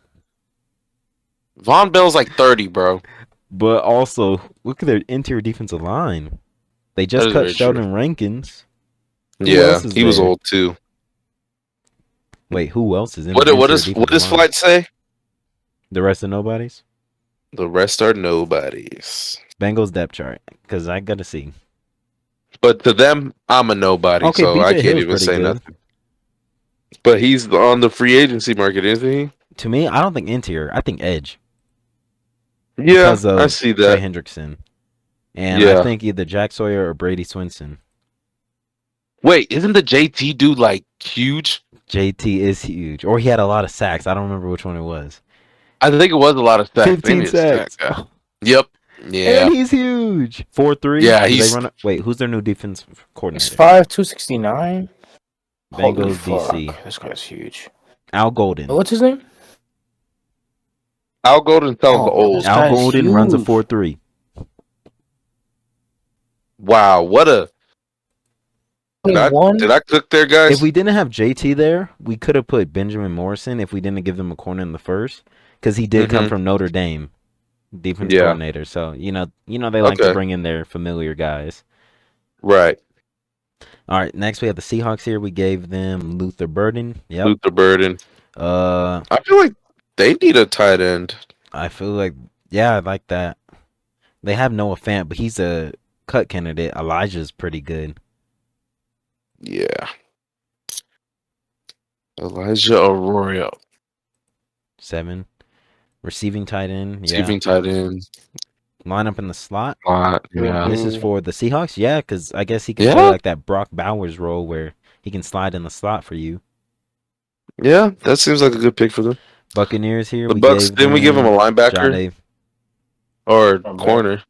Von Bell's like 30, bro. But also, look at their interior defensive line. They just cut Sheldon Rankins. Yeah, he was old too. Wait, who else is in? What does Flight say? The rest of nobodies. The rest are nobodies. Bengals depth chart, because I gotta see. But to them, I'm a nobody, so BJ I can't even say nothing. But he's on the free agency market, isn't he? To me, I don't think interior. I think edge. Yeah, I see that. Trey Hendrickson. And I think either Jack Sawyer or Brady Swinson. Wait, isn't the JT dude like huge? JT is huge. Or he had a lot of sacks. I don't remember which one it was. I think it was a lot of sacks. 15 sacks. Yep. Yeah. And he's huge. 4'3". Yeah, he's... Wait, who's their new defense coordinator? He's 5', 269. Bengals DC. This guy's huge. Al Golden. What's his name? Al Golden sounds old. Al Golden runs a 4'3". Wow, what a... Did I cook there, guys? If we didn't have JT there, we could have put Benjamin Morrison if we didn't give them a corner in the first. Because he did come from Notre Dame. Defense coordinator. So, you know they like to bring in their familiar guys. Right. All right, next we have the Seahawks here. We gave them Luther Burden. Yep. Luther Burden. I feel like they need a tight end. I feel like, yeah, I like that. They have Noah Fant, but he's a cut candidate. Elijah's pretty good. Yeah. Elijah Arroyo. 7. Receiving tight end. Yeah. Receiving tight end. Line up in the slot. Yeah. This is for the Seahawks. Yeah, because I guess he can play Yeah. like that Brock Bowers role where he can slide in the slot for you. Yeah, that seems like a good pick for them. Buccaneers here. The Bucks. Didn't we give him a linebacker Jade. or corner?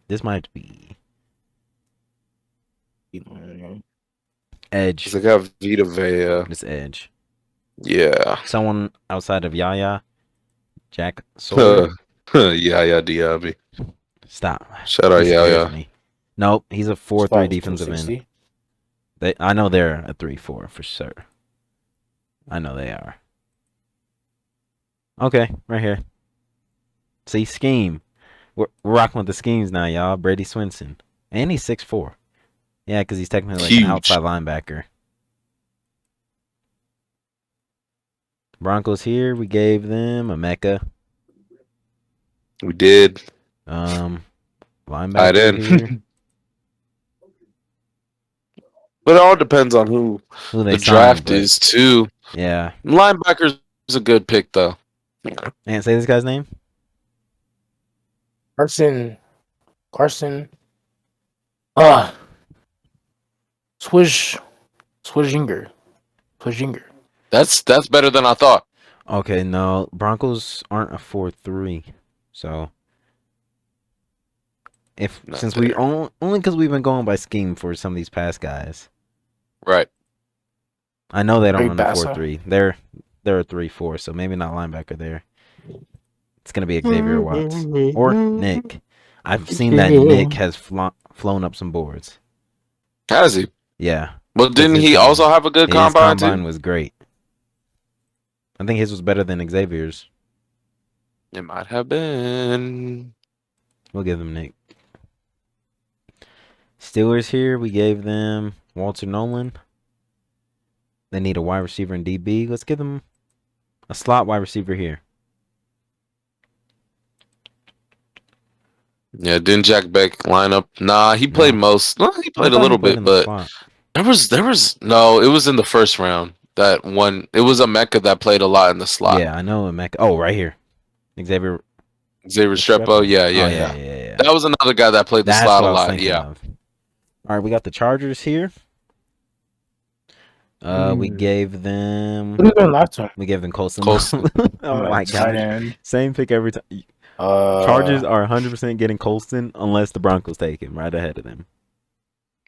This might be edge. They got Vita Vea. This edge. Yeah. Someone outside of Yaya. Jack Sawyer. Yaya Diaby. Stop. Shout out Yaya. Nope, he's a 4-3 defensive end. I know they're a 3-4 for sure. I know they are. Okay, right here. See, scheme. We're rocking with the schemes now, y'all. Brady Swinson. And he's 6'4". Yeah, because he's technically like an outside linebacker. Broncos here, we gave them a Mecca. We did. Linebacker here. But it all depends on who the draft is, too. Yeah. Linebacker's a good pick, though. And say this guy's name? Carson. Swijinger. That's better than I thought. Okay, no. Broncos aren't a 4-3. So since we only because we've been going by scheme for some of these past guys. Right. I know they don't run a 4-3. They're a 3-4, so maybe not linebacker there. It's gonna be Xavier Watts or Nick. I've seen that Nick has flown up some boards. Has he? Yeah. Well, didn't he also have a good combine? His combine was great. I think his was better than Xavier's. It might have been. We'll give them Nick. Steelers here, we gave them Walter Nolan. They need a wide receiver in DB. Let's give them a slot wide receiver here. Yeah, didn't Jack Beck line up? Nah, he played most. Well, he played a little bit, but there was no. It was in the first round. That one. It was a Mecca that played a lot in the slot. Yeah, I know a Mecca. Oh, right here, Xavier Strepo. Yeah. That was another guy that played the slot a lot. Yeah. All right, we got the Chargers here. We gave them. What did we do last time? We gave them Colson. Oh my god! Same pick every time. Chargers are 100% getting Colston unless the Broncos take him right ahead of them.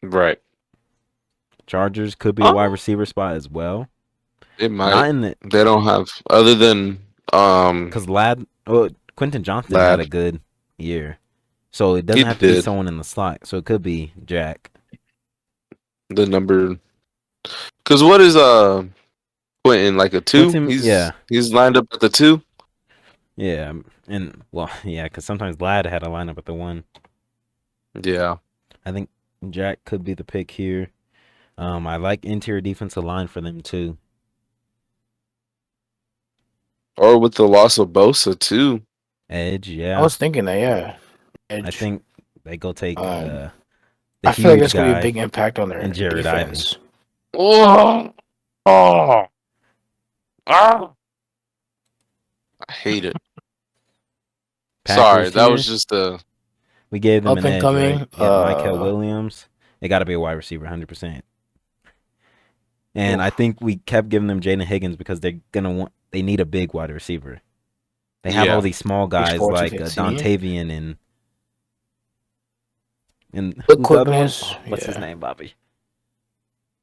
Right. Chargers could be a wide receiver spot as well. It might. They don't have other than because Quentin Johnson had a good year, so it doesn't have to be someone in the slot. So it could be Jack. The number, because what is Quentin, like a 2? He's lined up at the 2. Yeah, and because sometimes Vlad had a lineup at the 1. Yeah, I think Jack could be the pick here. I like interior defensive line for them too. Or with the loss of Bosa too. Edge, yeah. I was thinking that, yeah. Edge. I think they go take the I feel like that's going to be a big impact on their and Jared defense. I hate it. Sorry, that was just a. We gave them an edge. Coming, right? Michael Williams. They got to be a wide receiver, 100%. And I think we kept giving them Jaden Higgins because they're gonna they need a big wide receiver. They have all these small guys like Dontavian and what's his name, Bobby?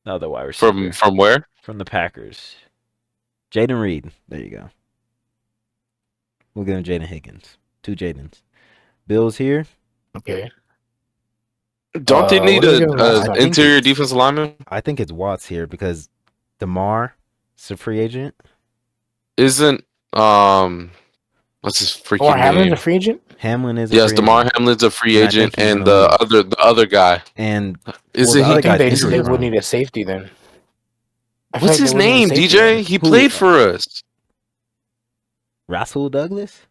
The other wide receiver. From where? From the Packers. Jaden Reed. There you go. We'll give him Jaden Higgins. 2 Jadens. Bills here. Okay. Don't they need an interior defensive lineman? I think it's Watts here because DeMar is a free agent. Isn't what's his freaking name? Hamlin's a free agent? Hamlin is a free agent. Yes, DeMar Hamlin's a free agent, and the other guy. And is it? I think they would need a safety then. What's his name, DJ? He played for us. Rasul Douglas?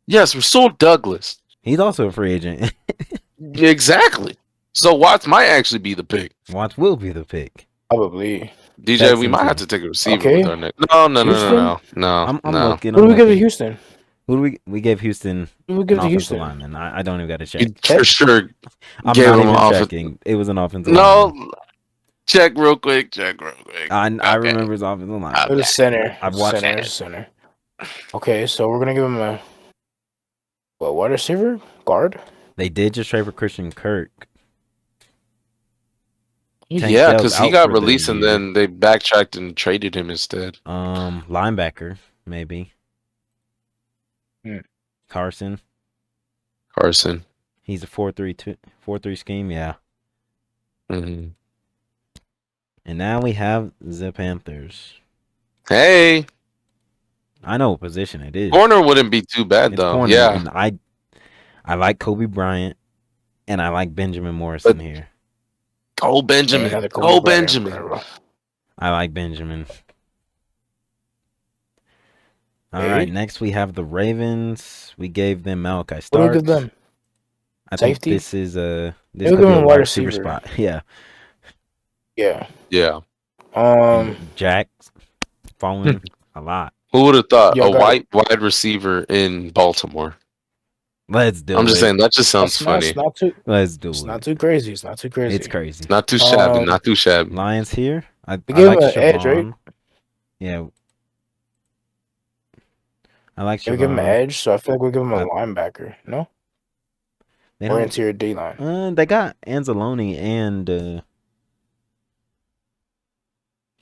Yes, Rasul Douglas. He's also a free agent. Exactly. So Watts might actually be the pick. Watts will be the pick. Probably. DJ, we might have to take a receiver with our next. No. I'm looking. Who do we give to Houston? Who do we gave Houston? Who do we give an to offensive Houston? lineman. I don't even got to check. For sure. I'm not even checking. It was an offensive lineman. Check real quick. I remember his offensive lineman. Go to center. I've watched center. Okay, so we're gonna give him a wide receiver? Guard? They did just trade for Christian Kirk. Yeah, because he got released and then they backtracked and traded him instead. Linebacker, maybe. Carson. He's a 4-3 scheme, yeah. Mm-hmm. And now we have the Panthers. Hey. I know what position it is. Corner wouldn't be too bad, though. Corner, yeah. And I like Kobe Bryant, and I like Benjamin Morrison here. Go Benjamin. I like Benjamin. All right, next we have the Ravens. We gave them Malachi Starks. What do we give them? I think this is this could be a wide receiver spot. Yeah. Jack's falling a lot. Who would have thought a white wide receiver in Baltimore? Let's do it. I'm just saying that just sounds funny. Let's do it. It's not too crazy. It's crazy. Not too shabby. Lions here. I give him like an edge, right? Yeah. I like Should we give him an edge? So I feel like we give him a linebacker. No? Or interior D-line. They got Anzalone and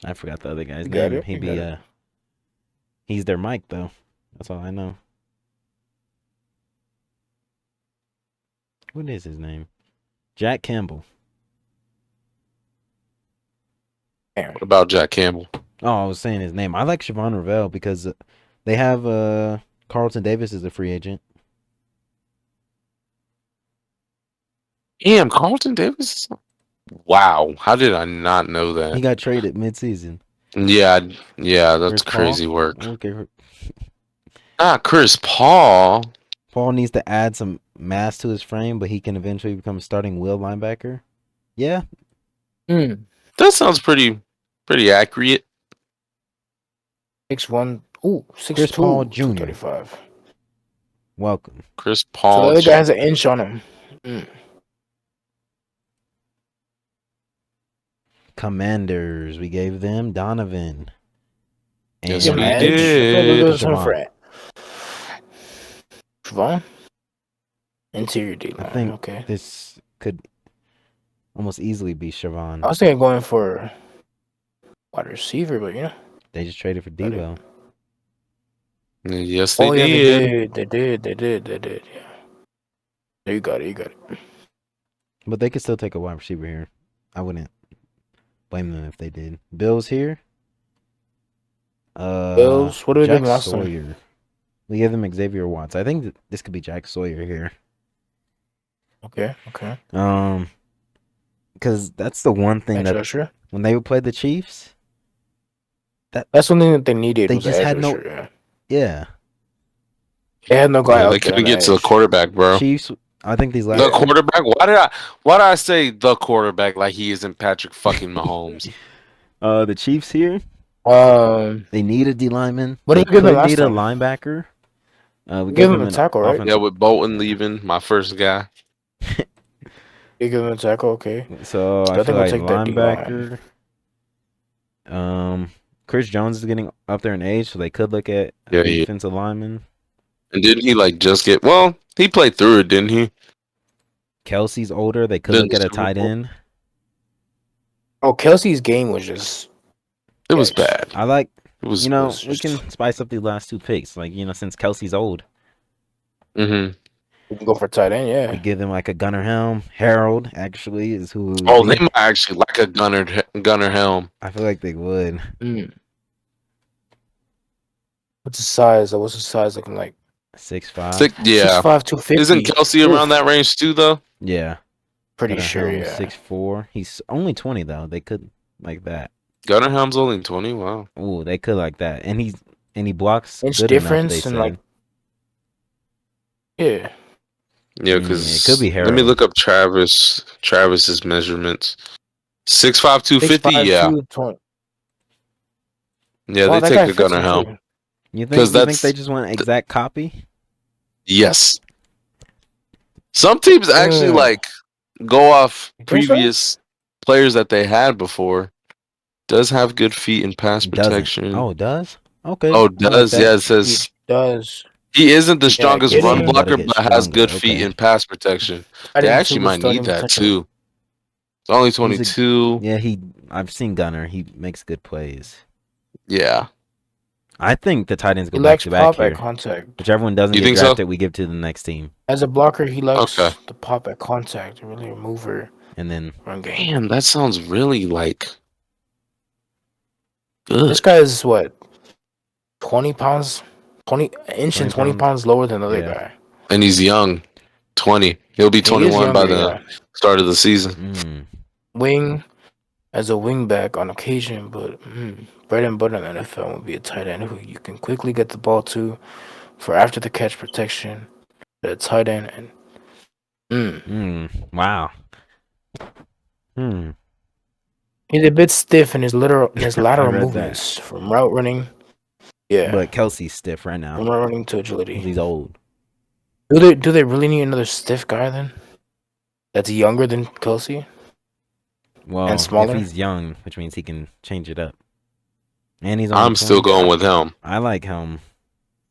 I forgot the other guy's name. He's their Mike, though. That's all I know. What is his name? Jack Campbell. What about Jack Campbell? Oh, I was saying his name. I like Siobhan Ravel because they have Carlton Davis as a free agent. Damn, Carlton Davis? Wow. How did I not know that? He got traded mid-season. Yeah, that's crazy work. Okay. Chris Paul. Paul needs to add some mass to his frame, but he can eventually become a starting will linebacker. Yeah. That sounds pretty accurate. 6'1". Ooh, 6'2". Chris Paul Jr. 235. Welcome. Chris Paul. So the other guy has an inch on him. Commanders. We gave them Donovan. Yes, we did. Siobhan? Interior D-line. I think this could almost easily be Siobhan. I was thinking going for wide receiver, but they just traded for Devo. Yes, they did. They did. Yeah. You got it. But they could still take a wide receiver here. I wouldn't blame them if they did. Bills here. Bills. What do we give last Sawyer? Time? We give them Xavier Watts. I think this could be Jack Sawyer here. Okay. Because that's the one thing when they would play the Chiefs. That's one thing that they needed. They just had no. Yeah. They had no guy. They couldn't get to the quarterback, bro. Chiefs. I think these last. The quarterback. Why did I say the quarterback like he isn't Patrick fucking Mahomes? The Chiefs here. They need a D lineman. What they could need a linebacker. We give him a tackle, right? Yeah, with Bolton leaving, my first guy. You give him a tackle, okay. So I feel like linebacker. Chris Jones is getting up there in age, so they could look at defensive lineman. And didn't he just get? Well, he played through it, didn't he? Kelsey's older. They could look at a tight end. Oh, Kelsey's game was just. It was bad. I like. We can spice up the last two picks, since Kelsey's old. Mm-hmm. We can go for tight end, yeah. We give them a Gunnar Helm. Harold actually is who. Oh, they might actually like a Gunnar Helm. I feel like they would. What's the size? What's the size looking like? 6'5". Yeah. 6'5", 250. Isn't Kelsey around that range too, though? Yeah. Pretty sure. Yeah. 6'4". He's only 20 though. They could like that. Gunnar Helm's only 20. Wow. Ooh, they could like that, and he blocks. Inch good difference enough, yeah. Yeah, because it could be Harold. Let me look up Travis's measurements. 6'5", 250. 6'5", yeah. 220. Yeah, they take a gunner helm. You think they just want an exact copy? Yes. Some teams actually like go off previous players that they had before. Does have good feet and pass protection. Oh, it does? Okay. Oh, does. Yeah, it says it does. he isn't the strongest run blocker, but has good feet and pass protection. They actually might need that too. It's only 22. I've seen Gunner. He makes good plays. Yeah. I think the tight ends go back to back here. Contact. Whichever one doesn't get drafted, we give to the next team. As a blocker, he likes to pop at contact, really a mover. And then run game. Damn, that sounds really like good. This guy is what? 20 pounds, 20 inch and 20 pounds lower than the other guy. And he's young, 20. He'll be 21 by the start of the season. Wing, as a wing back on occasion, but bread and butter in the NFL would be a tight end who you can quickly get the ball to for after the catch protection. A tight end and wow. He's a bit stiff in his lateral movements from route running. Yeah, but Kelsey's stiff right now. From route running to agility. He's old. Do they really need another stiff guy then? That's younger than Kelsey. Well, and smaller? If he's young, which means he can change it up. And he's. I'm still going with Helm. I like Helm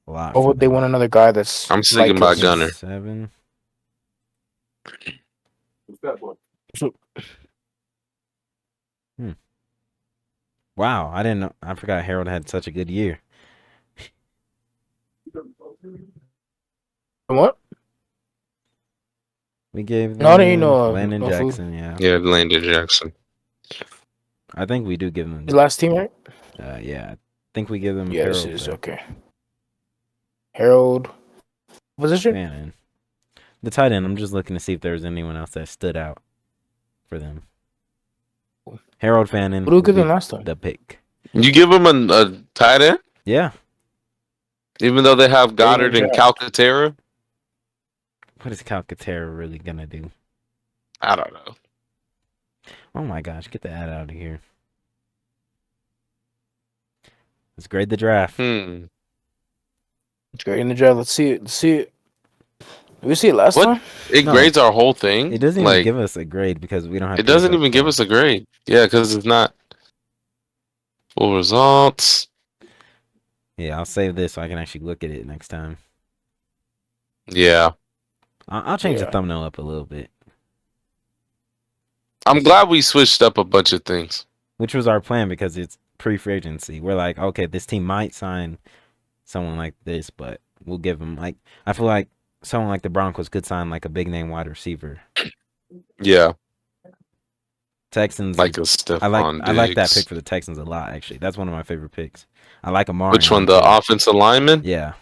a lot. Or would they want another guy that's? I'm thinking about Gunner. 7. Wow, I didn't know. I forgot Harold had such a good year. What? We gave them Landon Jackson, yeah. Yeah, Landon Jackson. I think we do give them the last team, right? Yeah. I think we give them Yeah, Harold. this is okay. Harold position? Man, the tight end, I'm just looking to see if there's anyone else that stood out for them. Harold Fannin. What did we give them last time? The pick. You give them a tight end? Yeah. Even though they have Goddard and Calcaterra? What is Calcaterra really going to do? I don't know. Oh my gosh, get the ad out of here. Let's grade the draft. Let's grade the draft. Let's see it. Did we see it last time? It grades our whole thing. It doesn't even give us a grade because we don't have. It doesn't even give us a grade. Yeah, because it's not full results. Yeah, I'll save this so I can actually look at it next time. Yeah. I'll change the thumbnail up a little bit. I'm glad we switched up a bunch of things. Which was our plan because it's pre-free agency. We're like, okay, this team might sign someone like this, but we'll give them I feel like someone like the Broncos could sign like a big name wide receiver. Yeah. Texans like a Stephon I like that pick for the Texans a lot, actually. That's one of my favorite picks. I like Amari. Which one? The offensive lineman? Yeah.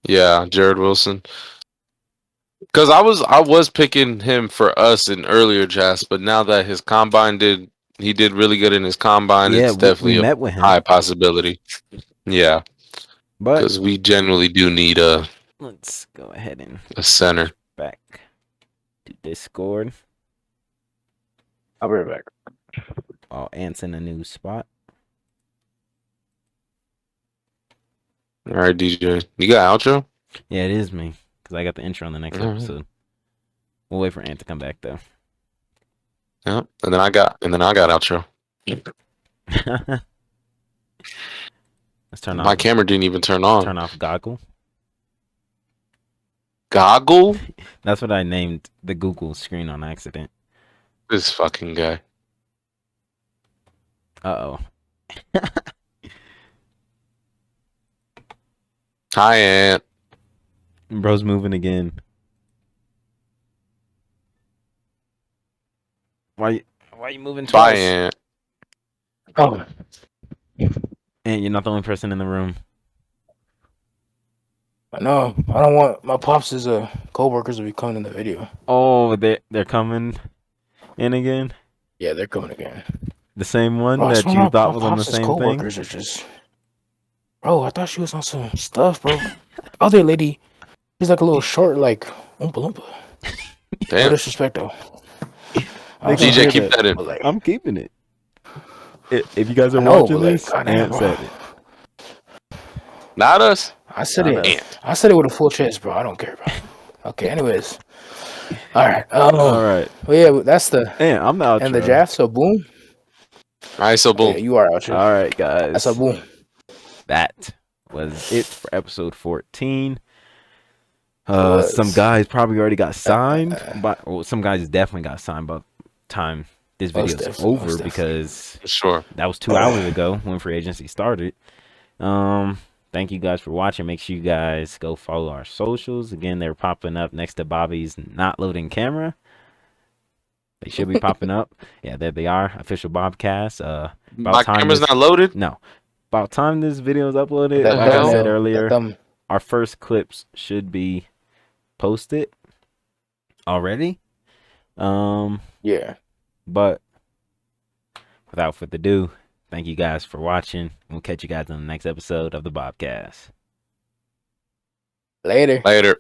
Yeah, Jared Wilson. Because I was picking him for us in earlier drafts, but now that his combine did really good in his combine, it's definitely we met with him. High possibility. Yeah. But because we generally do need a let's go ahead and a center. Back to Discord. I'll be right back. Oh, Ant's in a new spot. All right, DJ. You got outro? Yeah, it is me. Because I got the intro on the next episode. We'll wait for Ant to come back though. Yeah. And then I got outro. Let's turn off. My camera didn't even turn on. Turn off goggle. Goggle? That's what I named the Google screen on accident. This fucking guy. Uh-oh. Hi, Ant. Bro's moving again. Why you moving twice? Bye, Ant. Oh. Ant, you're not the only person in the room. No, I don't want my pops' co-workers to be coming in the video. Oh, they're coming in again? Yeah, they're coming again. The same one that you thought was on the same thing? Are just... Bro, I thought she was on some stuff, bro. Other lady, she's like a little short, like Oompa Loompa. Damn. No disrespect, though. DJ, keep that in. I'm keeping it. If you guys are watching this, Ant said it. Not us. I said it with a full chest, bro. I don't care, bro. Okay. Anyways. All right. All right. Well, yeah, that's the I'm the outro. And the draft. So boom. All right. So boom. Yeah, you are outro. All right, guys. That's a boom. That was it for episode 14. Some guys probably already got signed, but some guys definitely got signed by the time this video is over because that was 2 hours ago when free agency started. Thank you guys for watching. Make sure you guys go follow our socials. Again, they're popping up next to Bobby's not loading camera. They should be popping up. Yeah, there they are. Official Bobcast. My camera's not loaded? No. About time this video is uploaded, like I said earlier, our first clips should be posted already. Yeah. But without further ado, thank you guys for watching. We'll catch you guys on the next episode of the Bobcast. Later. Later.